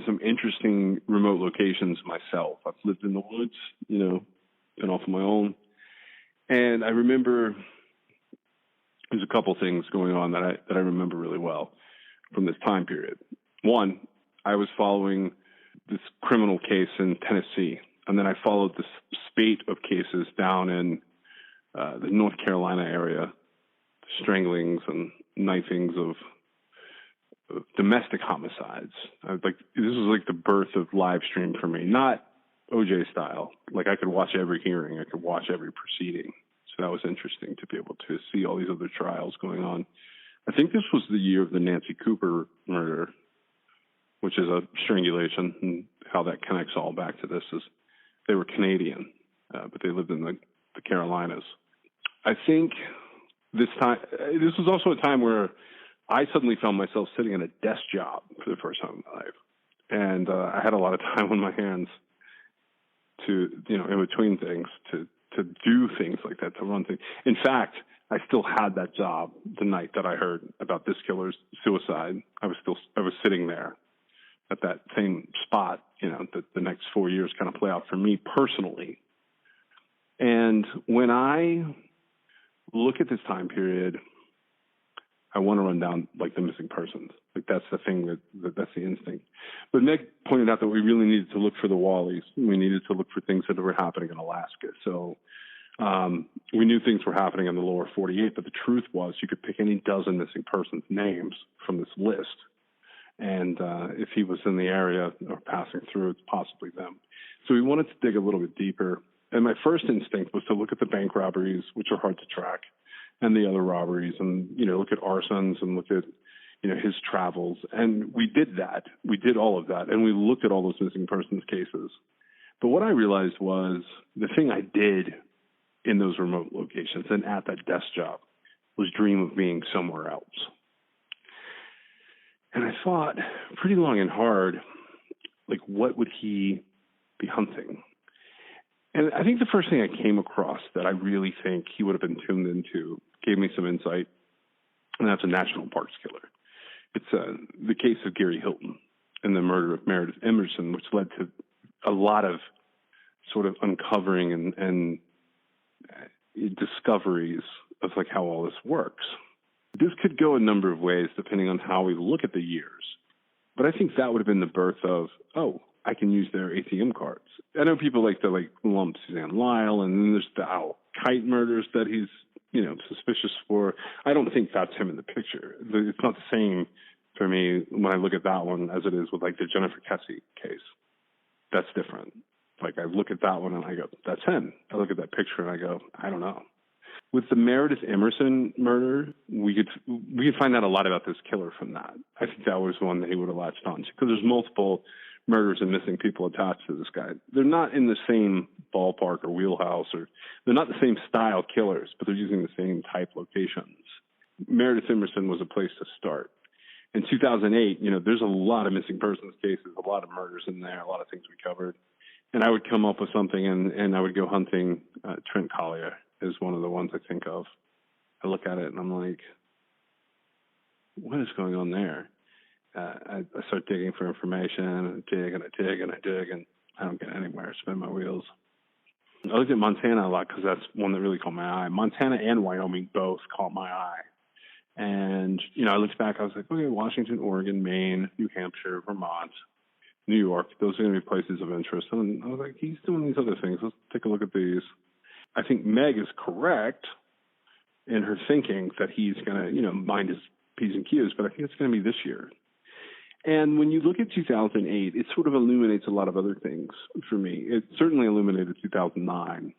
some interesting remote locations myself. I've lived in the woods, you know, been off on my own. And I remember there's a couple things going on that I remember really well from this time period. One, I was following this criminal case in Tennessee, and then I followed this spate of cases down in the North Carolina area, stranglings and knifings of domestic homicides. This was like the birth of live stream for me. Not OJ style. Like I could watch every hearing, I could watch every proceeding. So that was interesting to be able to see all these other trials going on. I think this was the year of the Nancy Cooper murder, which is a strangulation, and how that connects all back to this is they were Canadian, but they lived in the Carolinas. I think this was also a time where I suddenly found myself sitting in a desk job for the first time in my life. And I had a lot of time on my hands to, in between things, to do things like that, to run things. In fact, I still had that job the night that I heard about this killer's suicide. I was sitting there at that same spot, that the next 4 years kind of play out for me personally. And when I look at this time period, I want to run down like the missing persons. Like that's the thing that's the instinct. But Meg pointed out that we really needed to look for the Wallies. We needed to look for things that were happening in Alaska. So we knew things were happening in the lower 48, but the truth was you could pick any dozen missing persons' names from this list. And if he was in the area or passing through, it's possibly them. So we wanted to dig a little bit deeper. And my first instinct was to look at the bank robberies, which are hard to track, and the other robberies, and look at arsons and look at his travels. And we did that. We did all of that, and we looked at all those missing persons cases. But what I realized was the thing I did in those remote locations and at that desk job was dream of being somewhere else. And I thought pretty long and hard, like, what would he be hunting? And I think the first thing I came across that I really think he would have been tuned into gave me some insight, and that's a national parks killer. It's the case of Gary Hilton and the murder of Meredith Emerson, which led to a lot of sort of uncovering and discoveries of like how all this works. This could go a number of ways depending on how we look at the years. But I think that would have been the birth of, I can use their ATM cards. I know people like to lump Suzanne Lyle, and then there's the Al Kite murders that he's, suspicious for. I don't think that's him in the picture. It's not the same for me when I look at that one as it is with like the Jennifer Kesse case. That's different. Like I look at that one and I go, that's him. I look at that picture and I go, I don't know. With the Meredith Emerson murder, we could find out a lot about this killer from that. I think that was one that he would have latched on to because there's multiple murders and missing people attached to this guy. They're not in the same ballpark or wheelhouse, or they're not the same style killers, but they're using the same type locations. Meredith Emerson was a place to start. In 2008, there's a lot of missing persons cases, a lot of murders in there, a lot of things we covered. And I would come up with something and I would go hunting. Trent Collier is one of the ones I think of. I look at it and I'm like, what is going on there? I start digging for information and I dig and I dig and I dig and I don't get anywhere. Spin my wheels. I looked at Montana a lot because that's one that really caught my eye. Montana and Wyoming both caught my eye. And, I looked back, I was like, okay, Washington, Oregon, Maine, New Hampshire, Vermont, New York, those are going to be places of interest. And I was like, he's doing these other things. Let's take a look at these. I think Meg is correct in her thinking that he's going to, mind his P's and Q's, but I think it's going to be this year. And when you look at 2008, it sort of illuminates a lot of other things for me. It certainly illuminated 2009.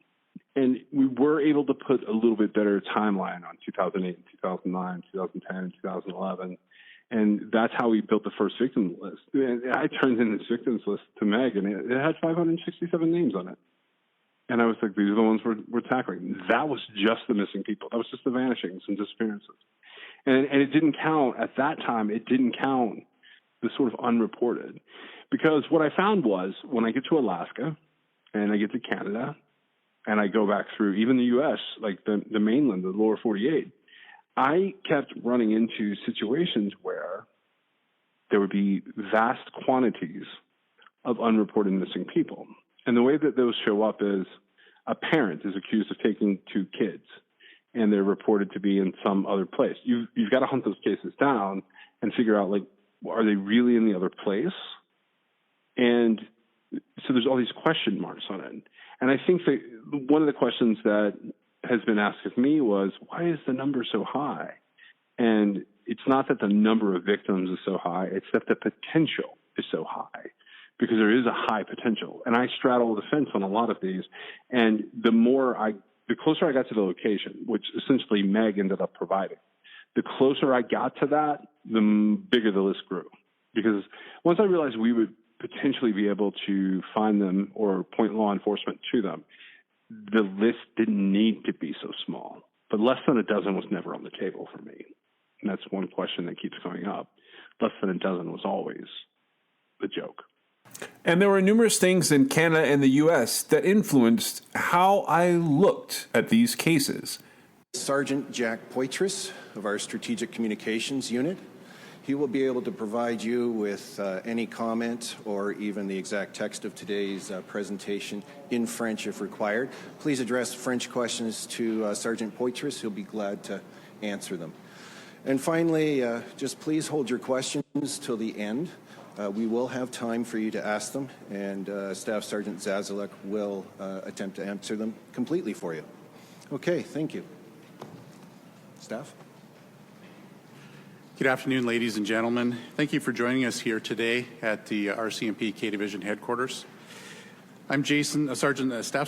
And we were able to put a little bit better timeline on 2008, 2009, 2010, 2011. And that's how we built the first victim list. And I turned in this victims list to Meg, and it had 567 names on it. And I was like, these are the ones we're tackling. That was just the missing people. That was just the vanishings and disappearances. And it didn't count, at that time, it didn't count the sort of unreported. Because what I found was when I get to Alaska and I get to Canada and I go back through even the U.S., like the mainland, the lower 48, I kept running into situations where there would be vast quantities of unreported missing people. And the way that those show up is a parent is accused of taking two kids and they're reported to be in some other place. You've got to hunt those cases down and figure out, like, are they really in the other place? And so there's all these question marks on it. And I think that one of the questions that has been asked of me was, why is the number so high? And it's not that the number of victims is so high, it's that the potential is so high. because there is a high potential. And I straddle the fence on a lot of these. And the closer I got to the location, which essentially Meg ended up providing, the closer I got to that, the bigger the list grew. Because once I realized we would potentially be able to find them or point law enforcement to them, the list didn't need to be so small. But less than a dozen was never on the table for me. And that's one question that keeps coming up. Less than a dozen was always the joke. And there were numerous things in Canada and the U.S. that influenced how I looked at these cases. Sergeant Jack Poitras of our Strategic Communications Unit. He will be able to provide you with any comment or even the exact text of today's presentation in French if required. Please address French questions to Sergeant Poitras. He'll be glad to answer them. And finally, just please hold your questions till the end. We will have time for you to ask them, and Staff Sergeant Zazalek will attempt to answer them completely for you. Okay, thank you. Staff? Good afternoon, ladies and gentlemen. Thank you for joining us here today at the RCMP K Division headquarters. I'm Staff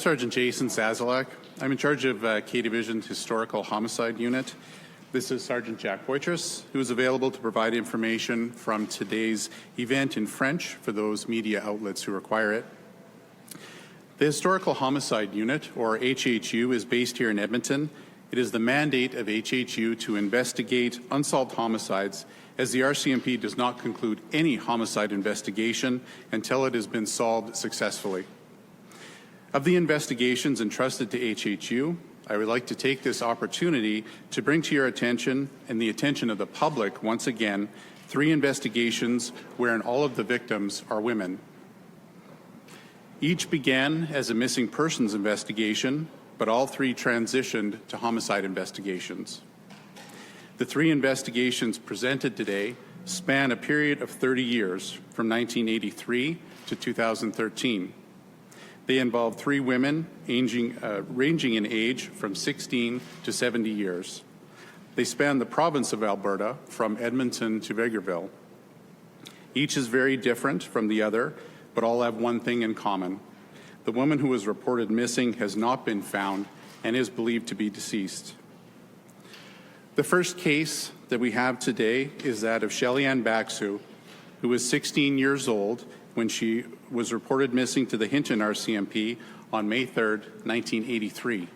Sergeant Jason Zazalek. I'm in charge of K Division's Historical Homicide Unit. This is Sergeant Jack Poitras, who is available to provide information from today's event in French for those media outlets who require it. The Historical Homicide Unit, or HHU, is based here in Edmonton. It is the mandate of HHU to investigate unsolved homicides, as the RCMP does not conclude any homicide investigation until it has been solved successfully. Of the investigations entrusted to HHU, I would like to take this opportunity to bring to your attention and the attention of the public once again 3 investigations wherein all of the victims are women. Each began as a missing persons investigation, but all 3 transitioned to homicide investigations. The 3 investigations presented today span a period of 30 years, from 1983 to 2013. They involve 3 women ranging in age from 16 to 70 years. They span the province of Alberta, from Edmonton to Vegreville. Each is very different from the other, but all have one thing in common. The woman who was reported missing has not been found and is believed to be deceased. The first case that we have today is that of Shelly-Ann Baxu, who was 16 years old when she was reported missing to the Hinton RCMP on May 3rd, 1983.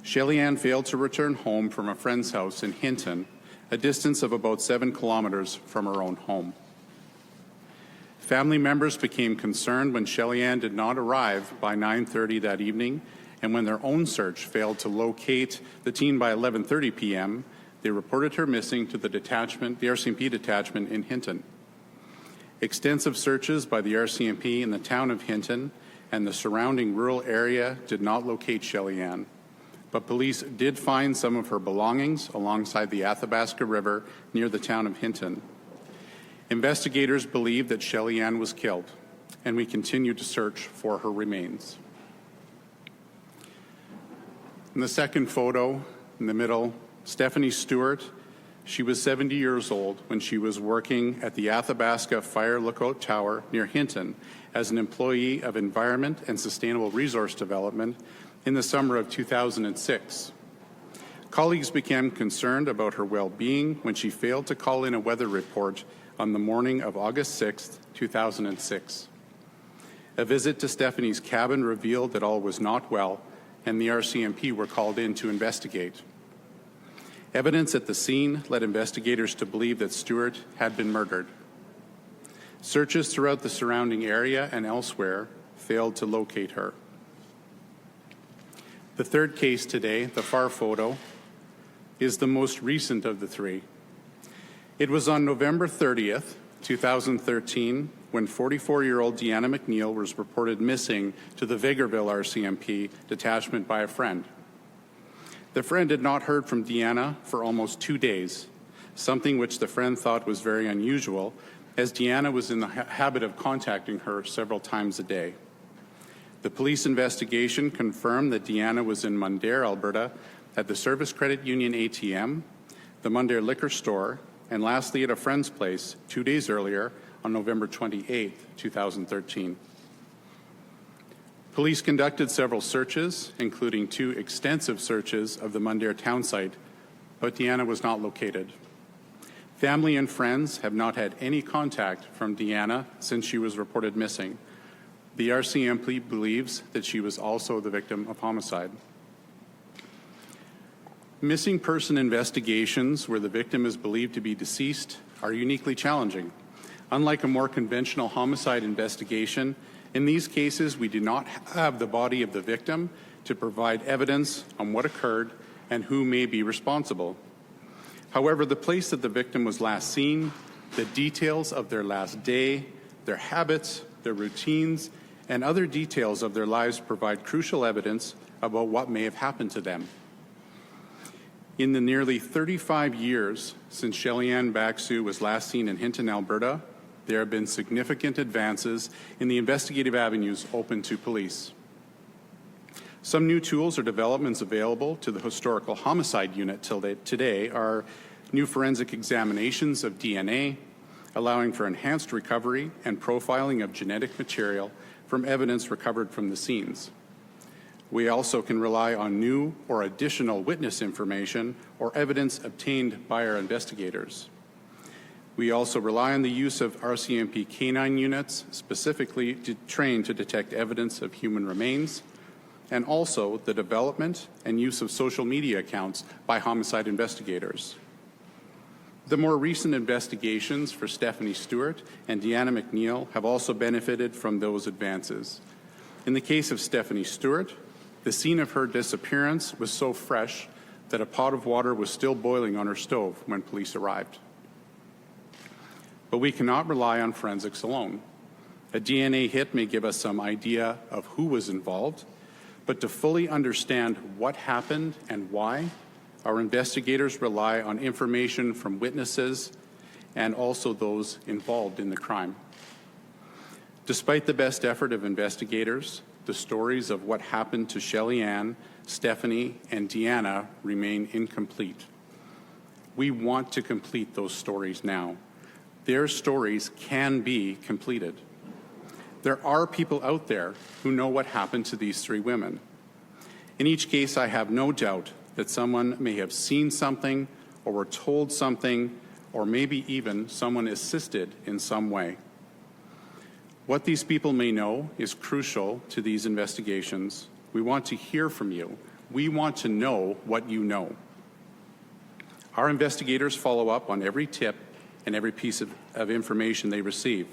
Shelly-Ann failed to return home from a friend's house in Hinton, a distance of about 7 kilometers from her own home. Family members became concerned when Shelly-Ann did not arrive by 9:30 that evening, and when their own search failed to locate the teen by 11:30 p.m., they reported her missing to the RCMP detachment in Hinton. Extensive searches by the RCMP in the town of Hinton and the surrounding rural area did not locate Shelly-Ann, but police did find some of her belongings alongside the Athabasca River near the town of Hinton. Investigators believe that Shelly-Ann was killed, and we continue to search for her remains. In the second photo, in the middle, Stephanie Stewart. She was 70 years old when she was working at the Athabasca Fire Lookout Tower near Hinton as an employee of Environment and Sustainable Resource Development in the summer of 2006. Colleagues became concerned about her well-being when she failed to call in a weather report on the morning of August 6, 2006. A visit to Stephanie's cabin revealed that all was not well, and the RCMP were called in to investigate. Evidence at the scene led investigators to believe that Stewart had been murdered. Searches throughout the surrounding area and elsewhere failed to locate her. The third case today, the far photo, is the most recent of the 3. It was on November 30th, 2013, when 44-year-old Deanna McNeil was reported missing to the Vegreville RCMP detachment by a friend. The friend had not heard from Deanna for almost 2 days, something which the friend thought was very unusual, as Deanna was in the habit of contacting her several times a day. The police investigation confirmed that Deanna was in Mundare, Alberta, at the Service Credit Union ATM, the Mundare liquor store, and lastly at a friend's place 2 days earlier on November 28, 2013. Police conducted several searches, including 2 extensive searches of the Mundare town site, but Deanna was not located. Family and friends have not had any contact from Deanna since she was reported missing. The RCMP believes that she was also the victim of homicide. Missing person investigations where the victim is believed to be deceased are uniquely challenging. Unlike a more conventional homicide investigation, in these cases we do not have the body of the victim to provide evidence on what occurred and who may be responsible. However, the place that the victim was last seen, the details of their last day, their habits, their routines, and other details of their lives provide crucial evidence about what may have happened to them. In the nearly 35 years since Shelly-Ann Baksu was last seen in Hinton, Alberta, there have been significant advances in the investigative avenues open to police. Some new tools or developments available to the Historical Homicide Unit today are new forensic examinations of DNA, allowing for enhanced recovery and profiling of genetic material from evidence recovered from the scenes. We also can rely on new or additional witness information or evidence obtained by our investigators. We also rely on the use of RCMP canine units, specifically trained to detect evidence of human remains, and also the development and use of social media accounts by homicide investigators. The more recent investigations for Stephanie Stewart and Deanna McNeil have also benefited from those advances. In the case of Stephanie Stewart, the scene of her disappearance was so fresh that a pot of water was still boiling on her stove when police arrived. But we cannot rely on forensics alone. A DNA hit may give us some idea of who was involved, but to fully understand what happened and why, our investigators rely on information from witnesses and also those involved in the crime. Despite the best effort of investigators, the stories of what happened to Shelly-Ann, Stephanie, and Deanna remain incomplete. We want to complete those stories now. Their stories can be completed. There are people out there who know what happened to these 3 women. In each case, I have no doubt that someone may have seen something or were told something, or maybe even someone assisted in some way. What these people may know is crucial to these investigations. We want to hear from you. We want to know what you know. Our investigators follow up on every tip and every piece of information they receive.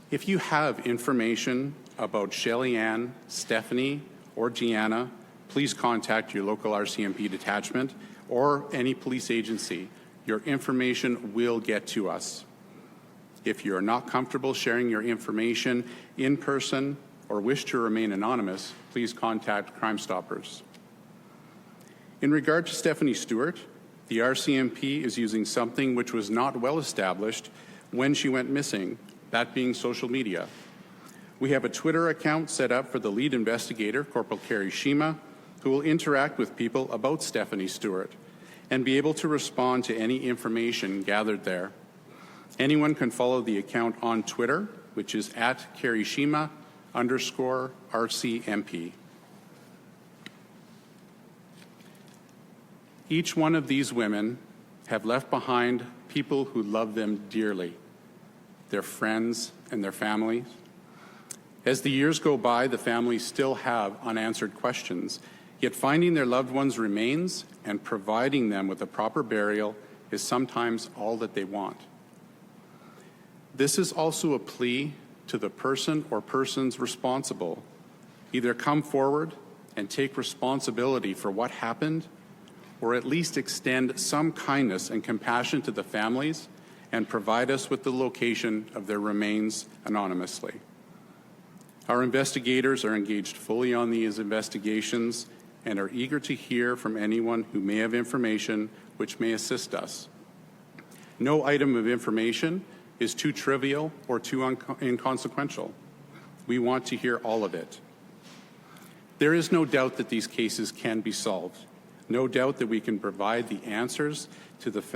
If you have information about Shelly-Ann, Stephanie, or Deanna, please contact your local RCMP detachment or any police agency. Your information will get to us. If you are not comfortable sharing your information in person or wish to remain anonymous, please contact Crime Stoppers. In regard to Stephanie Stewart, the RCMP is using something which was not well established when she went missing, that being social media. We have a Twitter account set up for the lead investigator, Corporal Carrie Shima, who will interact with people about Stephanie Stewart and be able to respond to any information gathered there. Anyone can follow the account on Twitter, which is @CarrieShima_RCMP. Each one of these women have left behind people who love them dearly, their friends and their families. As the years go by, the families still have unanswered questions, yet finding their loved ones' remains and providing them with a proper burial is sometimes all that they want. This is also a plea to the person or persons responsible. Either come forward and take responsibility for what happened, or at least extend some kindness and compassion to the families and provide us with the location of their remains anonymously. Our investigators are engaged fully on these investigations and are eager to hear from anyone who may have information which may assist us. No item of information is too trivial or too inconsequential. We want to hear all of it. There is no doubt that these cases can be solved. No doubt that we can provide the answers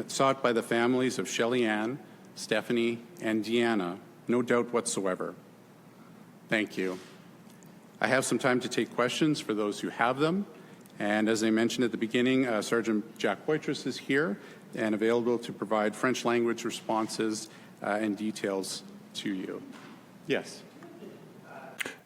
sought by the families of Shelly-Ann, Stephanie, and Deanna, no doubt whatsoever. Thank you. I have some time to take questions for those who have them. And as I mentioned at the beginning, Sergeant Jack Poitras is here and available to provide French language responses and details to you. Yes.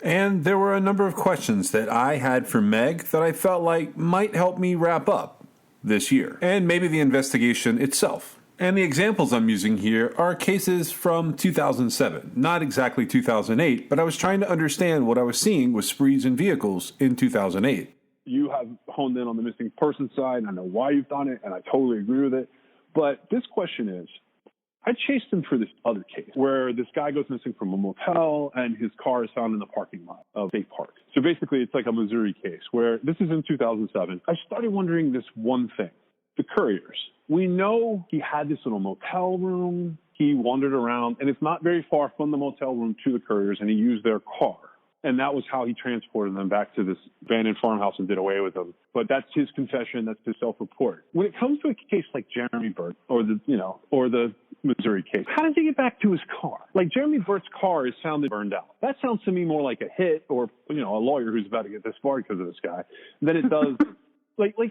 And there were a number of questions that I had for Meg that I felt like might help me wrap up this year, and maybe the investigation itself. And the examples I'm using here are cases from 2007, not exactly 2008, but I was trying to understand what I was seeing with sprees in vehicles in 2008. You have honed in on the missing person side, and I know why you've done it, and I totally agree with it. But this question is, I chased him for this other case where this guy goes missing from a motel and his car is found in the parking lot of State Park. So basically, it's like a Missouri case where this is in 2007. I started wondering this one thing. The couriers. We know he had this little motel room. He wandered around, and it's not very far from the motel room to the couriers, and he used their car. And that was how he transported them back to this abandoned farmhouse and did away with them. But that's his confession. That's his self-report. When it comes to a case like Jeremy Burt or the Missouri case, how does he get back to his car? Like Jeremy Burt's car is found burned out. That sounds to me more like a hit or a lawyer who's about to get disbarred because of this guy than it does.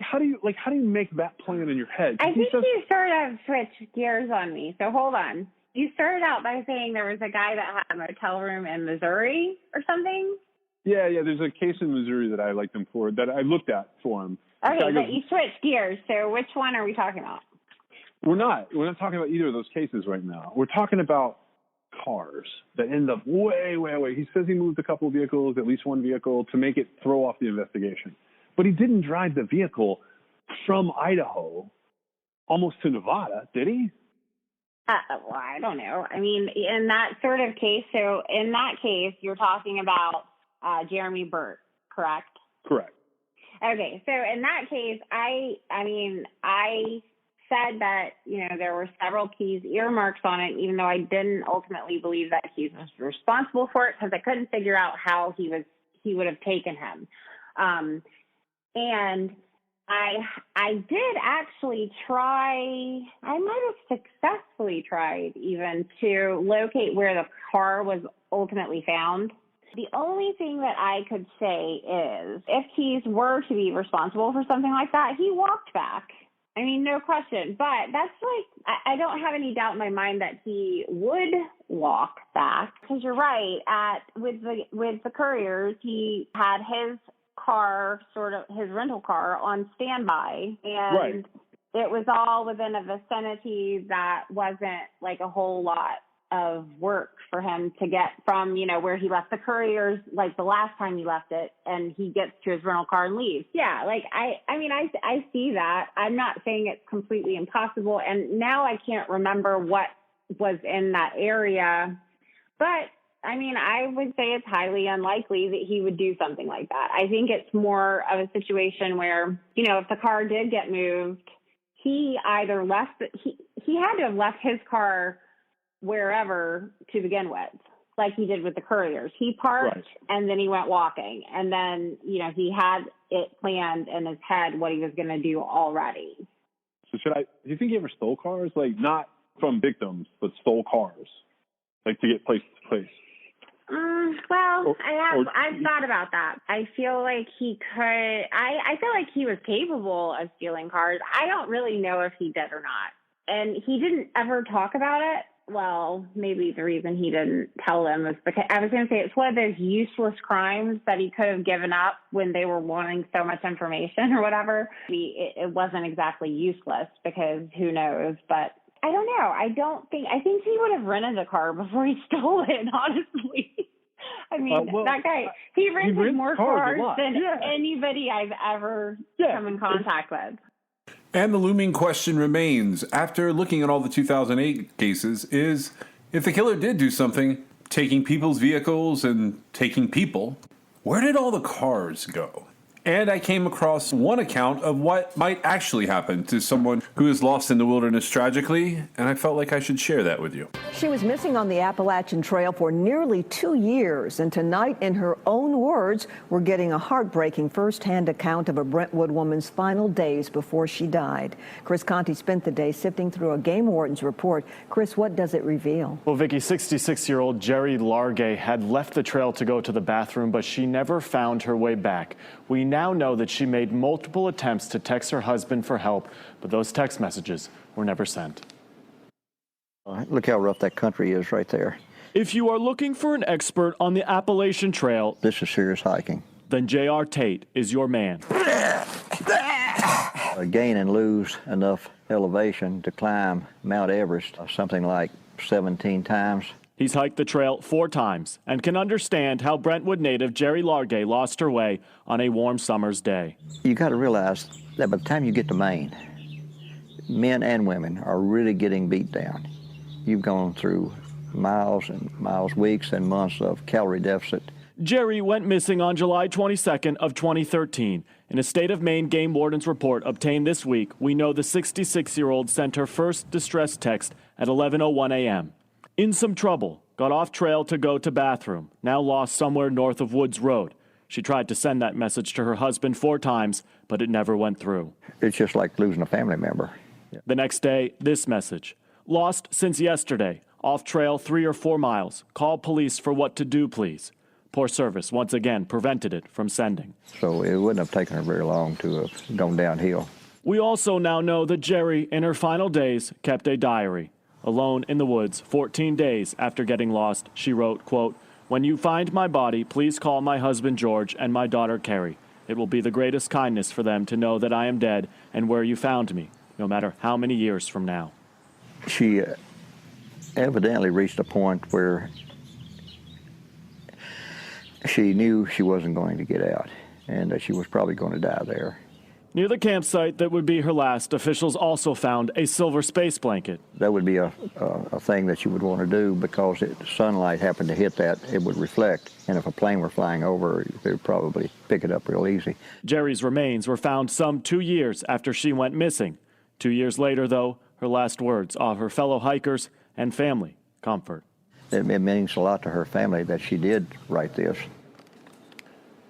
How do you make that plan in your head? I think you sort of switched gears on me. So hold on. You started out by saying there was a guy that had a motel room in Missouri or something? Yeah. There's a case in Missouri that I liked him for, that I looked at for him. Okay, but you switched gears. So which one are we talking about? We're not talking about either of those cases right now. We're talking about cars that end up way, way away. He says he moved a couple of vehicles, at least one vehicle, to make it throw off the investigation. But he didn't drive the vehicle from Idaho almost to Nevada, did he? Well, I don't know. I mean, in that sort of case, so in that case, you're talking about Jeremy Burt, correct? Correct. Okay, so in that case, I said that, there were several Keys earmarks on it, even though I didn't ultimately believe that Keys was responsible for it because I couldn't figure out how he would have taken him. And I did actually try, I might have successfully tried even to locate where the car was ultimately found. The only thing that I could say is if Keys were to be responsible for something like that, he walked back. I mean, no question. But that's I don't have any doubt in my mind that he would walk back. Because you're right, with the couriers, he had his car, sort of his rental car, on standby, and right. It was all within a vicinity that wasn't like a whole lot of work for him to get from, where he left the couriers, like the last time he left it, and he gets to his rental car and leaves. Yeah, I see that. I'm not saying it's completely impossible, and now I can't remember what was in that area, but I would say it's highly unlikely that he would do something like that. I think it's more of a situation where, if the car did get moved, he either left, he had to have left his car wherever to begin with, like he did with the couriers. He parked right. And then he went walking. And then, he had it planned in his head what he was going to do already. So do you think he ever stole cars? Like not from victims, but stole cars, like to get place to place? I've thought about that. I feel like he could. I feel like he was capable of stealing cars. I don't really know if he did or not. And he didn't ever talk about it. Well, maybe the reason he didn't tell them is because I was going to say it's one of those useless crimes that he could have given up when they were wanting so much information or whatever. It wasn't exactly useless because who knows, but I don't know. I think he would have rented a car before he stole it, honestly. That guy, he rented more cars than anybody I've ever come in contact with. And the looming question remains, after looking at all the 2008 cases, is if the killer did do something, taking people's vehicles and taking people, where did all the cars go? And I came across one account of what might actually happen to someone who is lost in the wilderness tragically, and I felt like I should share that with you. She was missing on the Appalachian Trail for nearly 2 years, and tonight, in her own words, we're getting a heartbreaking first-hand account of a Brentwood woman's final days before she died. Chris Conti spent the day sifting through a game warden's report. Chris, what does it reveal? Well, Vicki, 66-year-old Jerry Largay had left the trail to go to the bathroom, but she never found her way back. We now know that she made multiple attempts to text her husband for help, but those text messages were never sent. Look how rough that country is right there. If you are looking for an expert on the Appalachian Trail, this is serious hiking, then J.R. Tate is your man. Gain and lose enough elevation to climb Mount Everest something like 17 times. He's hiked the trail 4 times and can understand how Brentwood native Jerry Largay lost her way on a warm summer's day. You got to realize that by the time you get to Maine, men and women are really getting beat down. You've gone through miles and miles, weeks and months of calorie deficit. Jerry went missing on July 22nd of 2013. In a state of Maine game warden's report obtained this week, we know the 66-year-old sent her first distress text at 11:01 a.m. In some trouble, got off trail to go to bathroom, now lost somewhere north of Woods Road. She tried to send that message to her husband 4 times, but it never went through. It's just like losing a family member. The next day, this message. Lost since yesterday. Off trail 3 or 4 miles. Call police for what to do, please. Poor service once again prevented it from sending. So it wouldn't have taken her very long to have gone downhill. We also now know that Jerry, in her final days, kept a diary. Alone in the woods, 14 days after getting lost, she wrote, quote, "When you find my body, please call my husband George and my daughter Carrie. It will be the greatest kindness for them to know that I am dead and where you found me, no matter how many years from now." She evidently reached a point where she knew she wasn't going to get out and that she was probably going to die there. Near the campsite that would be her last, officials also found a silver space blanket. That would be a thing that you would want to do because if sunlight happened to hit that, it would reflect. And if a plane were flying over, they would probably pick it up real easy. Jerry's remains were found some 2 years after she went missing. 2 years later, though, her last words offer fellow hikers and family comfort. It means a lot to her family that she did write this.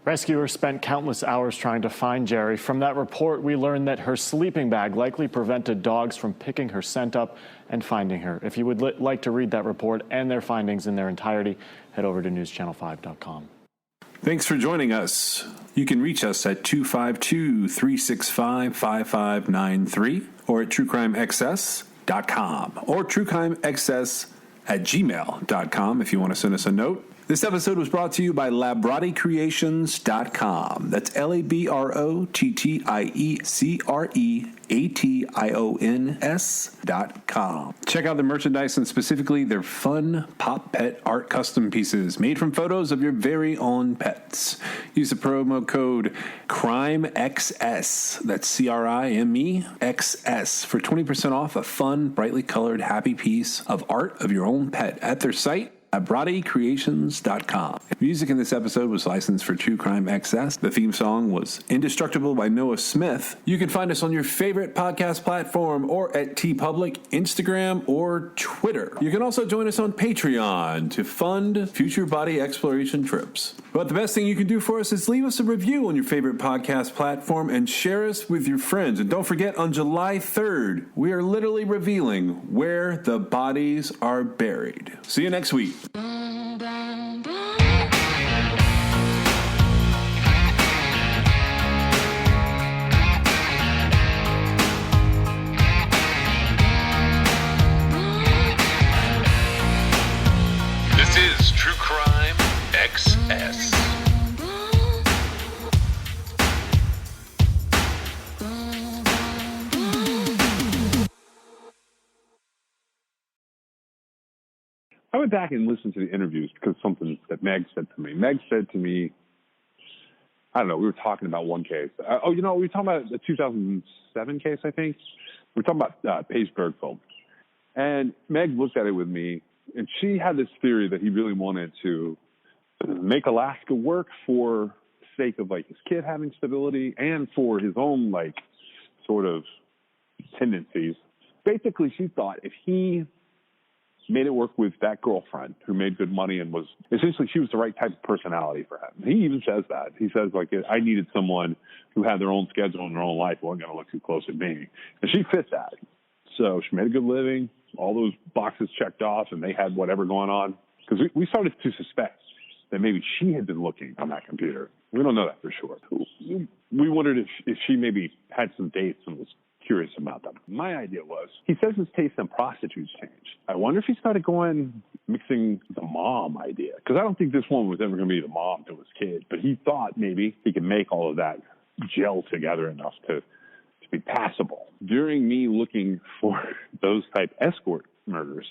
Rescuers spent countless hours trying to find Jerry. From that report, we learned that her sleeping bag likely prevented dogs from picking her scent up and finding her. If you would like to read that report and their findings in their entirety, head over to newschannel5.com. Thanks for joining us. You can reach us at 252-365-5593 or at truecrimexcess.com or truecrimexcess@gmail.com if you want to send us a note. This episode was brought to you by LabrottieCreations.com. That's LABROTTIECREATIONS.com. Check out the merchandise and specifically their fun Pop Pet art custom pieces made from photos of your very own pets. Use the promo code CRIMEXS, that's CRIMEXS, for 20% off a fun, brightly colored, happy piece of art of your own pet at their site, LabrottieCreations.com. Music in this episode was licensed for True Crime XS. The theme song was Indestructible by Noah Smith. You can find us on your favorite podcast platform or at TeePublic, Instagram, or Twitter. You can also join us on Patreon to fund future body exploration trips. But the best thing you can do for us is leave us a review on your favorite podcast platform and share us with your friends. And don't forget, on July 3rd, we are literally revealing where the bodies are buried. See you next week. This is True Crime XS. I went back and listened to the interviews because something that Meg said to me. Meg said to me, I don't know, we were talking about one case. We were talking about the 2007 case, I think. We were talking about Paige Bergfeld. And Meg looked at it with me, and she had this theory that he really wanted to make Alaska work for sake of like his kid having stability and for his own like sort of tendencies. Basically, she thought if he made it work with that girlfriend who made good money and was essentially, she was the right type of personality for him. He even says that. He says, like, I needed someone who had their own schedule and their own life, wasn't going to look too close at me. And she fit that. So she made a good living, all those boxes checked off, and they had whatever going on. Because we started to suspect that maybe she had been looking on that computer. We don't know that for sure. We wondered if she maybe had some dates and was curious about them. My idea was, he says his taste in prostitutes changed. I wonder if he started mixing the mom idea. Because I don't think this woman was ever going to be the mom to his kid. But he thought maybe he could make all of that gel together enough to be passable. During me looking for those type escort murders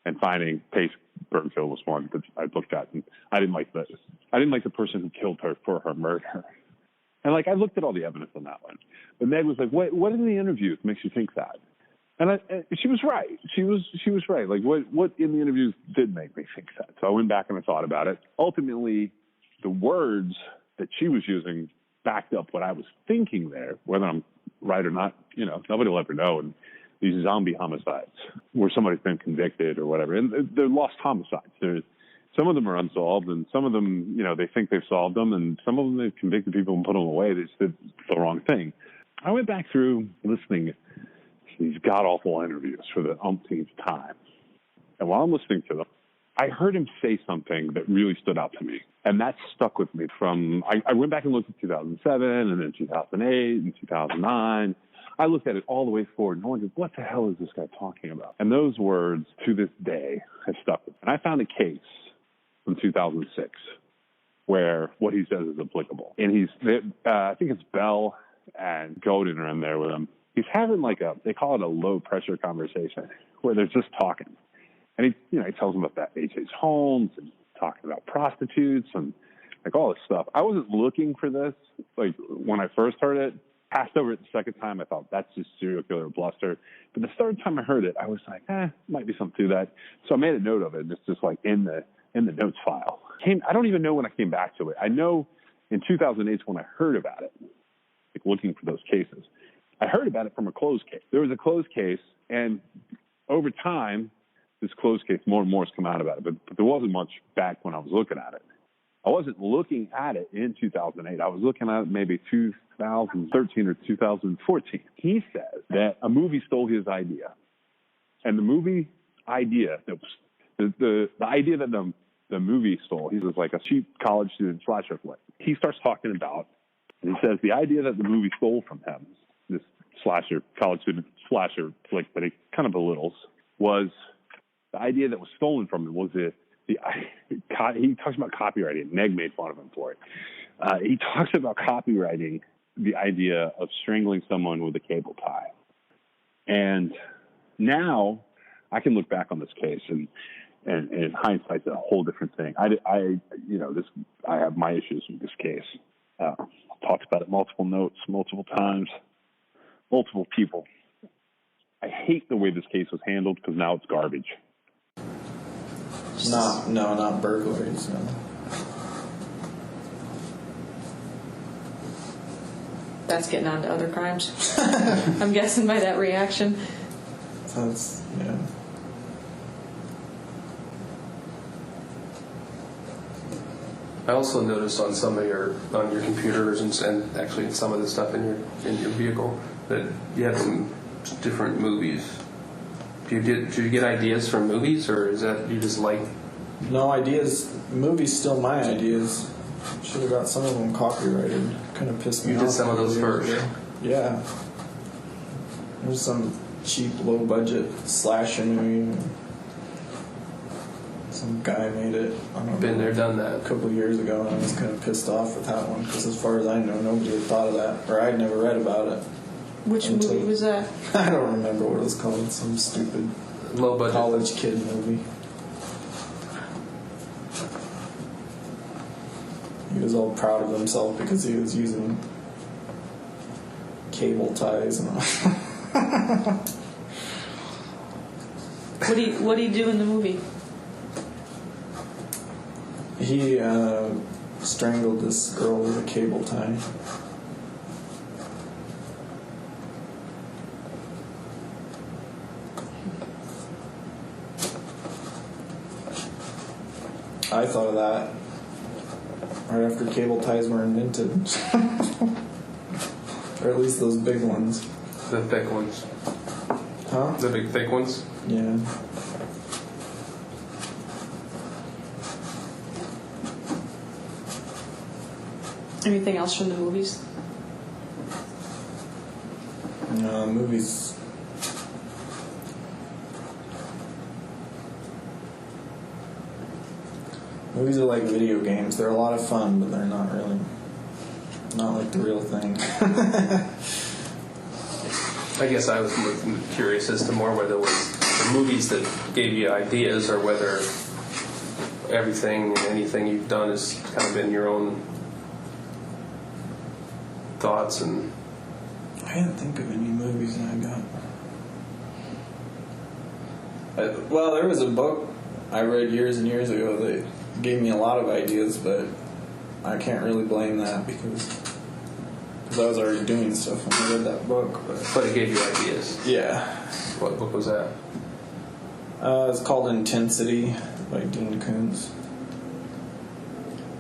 and finding Paige Bergfield was one that I looked at, and I didn't like the person who killed her for her murder. And like I looked at all the evidence on that one, but Meg was like, "What in the interviews makes you think that?" And she was right. She was right. Like what in the interviews did make me think that? So I went back and I thought about it. Ultimately, the words that she was using backed up what I was thinking there. Whether I'm right or not, nobody will ever know. And these zombie homicides, where somebody's been convicted or whatever, and they're lost homicides. Some of them are unsolved, and some of them, they think they've solved them, and some of them they've convicted people and put them away. They just did the wrong thing. I went back through listening to these god-awful interviews for the umpteenth time. And while I'm listening to them, I heard him say something that really stood out to me. And that stuck with me I went back and looked at 2007, and then 2008, and 2009. I looked at it all the way forward and wondered, what the hell is this guy talking about? And those words, to this day, have stuck with me. And I found a case from 2006 where what he says is applicable. And I think it's Bell and Godin are in there with him. He's having they call it a low pressure conversation where they're just talking. And he tells them about H.H. Holmes and talking about prostitutes and like all this stuff. I wasn't looking for this. Like when I first heard it, passed over it the second time, I thought that's just serial killer bluster. But the third time I heard it, I was like, might be something to that. So I made a note of it. And it's just like in the notes file. I don't even know when I came back to it. I know in 2008 when I heard about it, like looking for those cases. I heard about it from a closed case. There was a closed case, and over time, this closed case, more and more has come out about it, but there wasn't much back when I was looking at it. I wasn't looking at it in 2008. I was looking at it maybe 2013 or 2014. He says that a movie stole his idea. And the movie idea, the idea that the movie stole, he was like a cheap college student slasher flick. He starts talking about, and he says the idea that the movie stole from him, this college student slasher flick that he kind of belittles, was the idea that was stolen from him was he talks about copywriting. Meg made fun of him for it. He talks about copywriting the idea of strangling someone with a cable tie. And now I can look back on this case and in hindsight, it's a whole different thing. I have my issues with this case. Talked about it multiple notes, multiple times, multiple people. I hate the way this case was handled because now it's garbage. Not burglaries. No. That's getting on to other crimes. I'm guessing by that reaction. Yeah. I also noticed on your computers and actually some of the stuff in your vehicle that you had some different movies. Did you get ideas from movies, or is that you just like? No ideas. Movies still my ideas. Should have got some of them copyrighted. Kind of pissed me off. You did some of those first. Yeah. There's some cheap, low budget slasher movie. Some guy made it. I don't know. Been there, done that. A couple of years ago, and I was kind of pissed off with that one because, as far as I know, nobody had thought of that, or I'd never read about it. Which movie was that? I don't remember what it was called. Some stupid low budget college kid movie. He was all proud of himself because he was using cable ties and all. What do you do in the movie? He strangled this girl with a cable tie. I thought of that right after cable ties were invented. Or at least those big ones. The thick ones. Huh? The big thick ones? Yeah. Anything else from the movies? No, movies. Movies are like video games. They're a lot of fun, but they're not like the real thing. I guess I was more curious as to more whether it was the movies that gave you ideas or whether everything, anything you've done has kind of been your own thoughts. And I can't think of any movies that I got. Well, there was a book I read years and years ago that gave me a lot of ideas, but I can't really blame that because I was already doing stuff when I read that book. But it gave you ideas? Yeah. What book was that? It's called Intensity by Dean Koontz.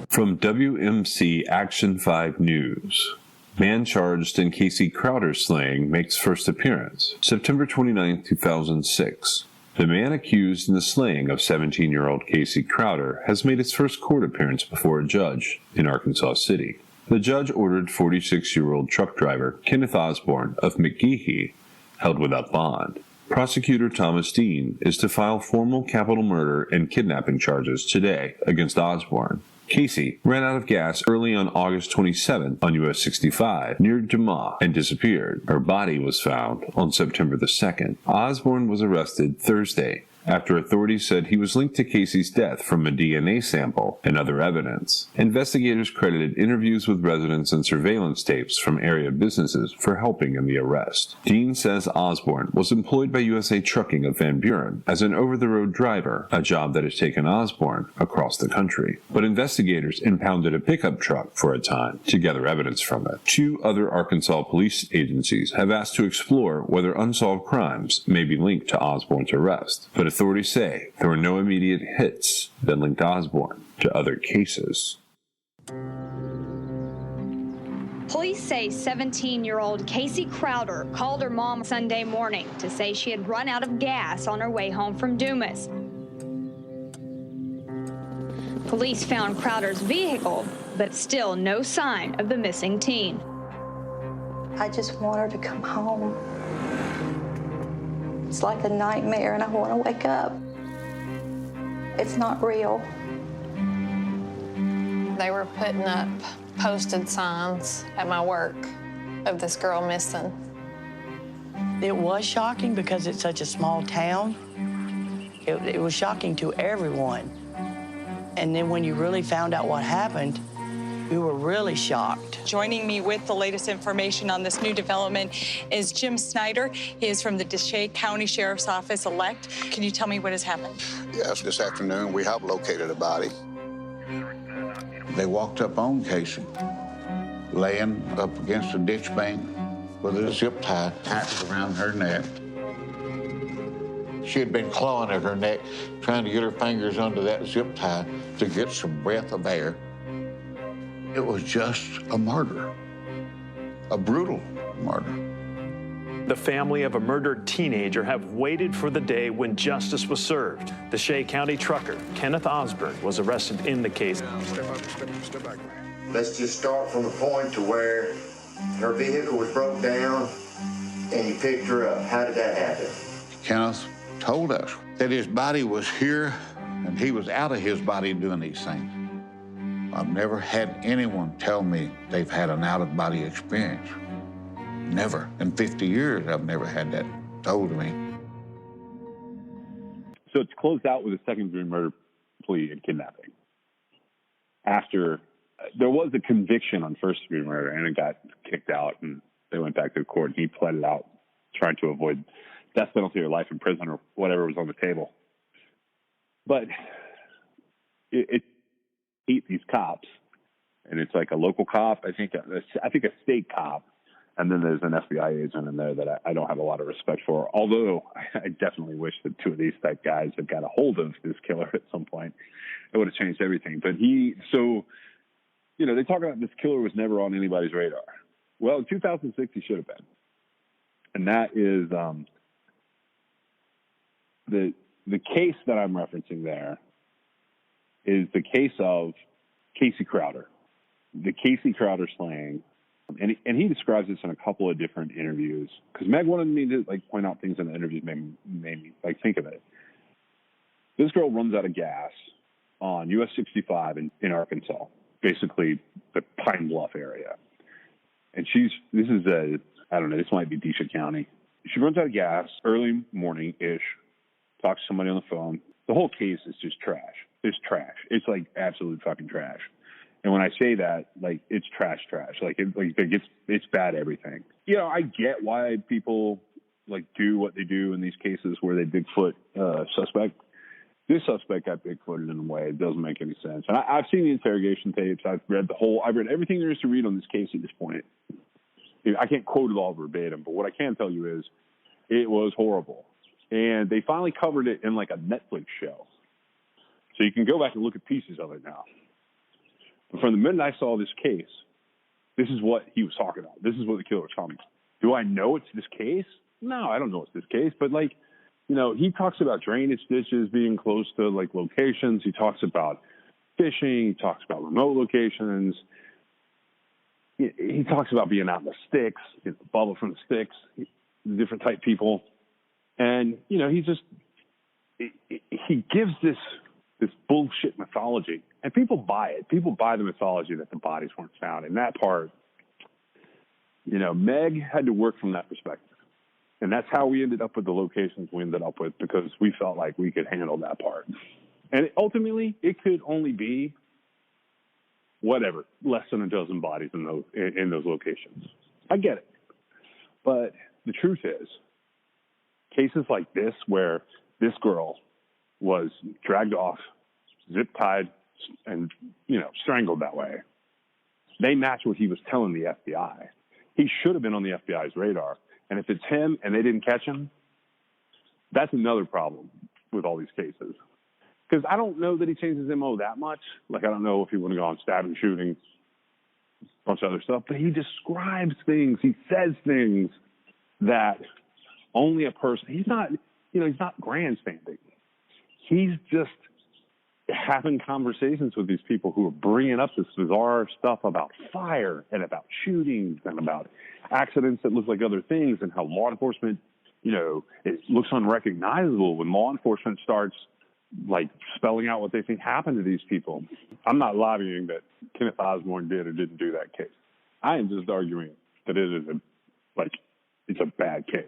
From WMC Action 5 News. Man charged in Casey Crowder slaying makes first appearance, September 29, 2006. The man accused in the slaying of 17-year-old Casey Crowder has made his first court appearance before a judge in Arkansas City. The judge ordered 46-year-old truck driver Kenneth Osborne of McGehee held without bond. Prosecutor Thomas Dean is to file formal capital murder and kidnapping charges today against Osborne. Casey ran out of gas early on August 27th on US 65 near Dumas and disappeared. Her body was found on September the 2nd. Osborne was arrested Thursday after authorities said he was linked to Casey's death from a DNA sample and other evidence. Investigators credited interviews with residents and surveillance tapes from area businesses for helping in the arrest. Dean says Osborne was employed by USA Trucking of Van Buren as an over-the-road driver, a job that has taken Osborne across the country. But investigators impounded a pickup truck for a time to gather evidence from it. 2 other Arkansas police agencies have asked to explore whether unsolved crimes may be linked to Osborne's arrest, but authorities say there were no immediate hits that linked Osborne to other cases. Police say 17-year-old Casey Crowder called her mom Sunday morning to say she had run out of gas on her way home from Dumas. Police found Crowder's vehicle, but still no sign of the missing teen. I just want her to come home. It's like a nightmare, and I want to wake up. It's not real. They were putting up posted signs at my work of this girl missing. It was shocking because it's such a small town. It was shocking to everyone. And then when you really found out what happened, we were really shocked. Joining me with the latest information on this new development is Jim Snyder. He is from the Deshae County Sheriff's Office elect. Can you tell me what has happened? Yes, this afternoon we have located a body. They walked up on Casey, laying up against a ditch bank with a zip tie tightened around her neck. She had been clawing at her neck, trying to get her fingers under that zip tie to get some breath of air. It was just a murder, a brutal murder. The family of a murdered teenager have waited for the day when justice was served. The Deshae County trucker, Kenneth Osborne, was arrested in the case. Step back. Let's just start from the point to where her vehicle was broke down and you picked her up. How did that happen? Kenneth told us that his body was here and he was out of his body doing these things. I've never had anyone tell me they've had an out-of-body experience. Never. In 50 years, I've never had that told to me. So it's closed out with a second-degree murder plea and kidnapping. After there was a conviction on first-degree murder, and it got kicked out, and they went back to the court, and he pled it out, trying to avoid death penalty or life in prison or whatever was on the table. But it beat these cops and it's like a local cop. I think a state cop, and then there's an FBI agent in there that I don't have a lot of respect for. Although I definitely wish that two of these type guys had got a hold of this killer at some point. It would have changed everything. But they talk about this killer was never on anybody's radar. Well, in 2006, he should have been. And that is the case that I'm referencing there is the case of Casey Crowder, the Casey Crowder slaying. And he describes this in a couple of different interviews because Meg wanted me to point out things in the interviews made me think of it. This girl runs out of gas on US 65 in Arkansas, basically the Pine Bluff area. And this might be Deesha County. She runs out of gas early morning-ish, talks to somebody on the phone. The whole case is just trash. It's trash. It's like absolute fucking trash. And when I say that, it's trash. It's bad everything. I get why people do what they do in these cases where they Bigfoot suspect. This suspect got Bigfooted in a way it doesn't make any sense. And I've seen the interrogation tapes. I've read everything there is to read on this case at this point. I can't quote it all verbatim, but what I can tell you is it was horrible. And they finally covered it in a Netflix show. So you can go back and look at pieces of it now. But from the minute I saw this case, this is what he was talking about. This is what the killer was talking about. Do I know it's this case? No, I don't know it's this case. But he talks about drainage ditches being close to locations. He talks about fishing. He talks about remote locations. He talks about being out in the sticks, the bubble from the sticks, different type people. And, he gives this bullshit mythology. And people buy it. People buy the mythology that the bodies weren't found. And that part, Meg had to work from that perspective. And that's how we ended up with the locations we ended up with because we felt like we could handle that part. And ultimately, it could only be less than a dozen bodies in those locations. I get it. But the truth is, cases like this where this girl was dragged off, zip-tied, and, strangled that way, they match what he was telling the FBI. He should have been on the FBI's radar. And if it's him and they didn't catch him, that's another problem with all these cases. Because I don't know that he changes his MO that much. I don't know if he would have gone stabbing, shooting, a bunch of other stuff. But he describes things. He says things that only a person. He's not grandstanding. He's just having conversations with these people who are bringing up this bizarre stuff about fire and about shootings and about accidents that look like other things and how law enforcement, it looks unrecognizable when law enforcement starts spelling out what they think happened to these people. I'm not lobbying that Kenneth Osborne did or didn't do that case. I am just arguing that it is it's a bad case.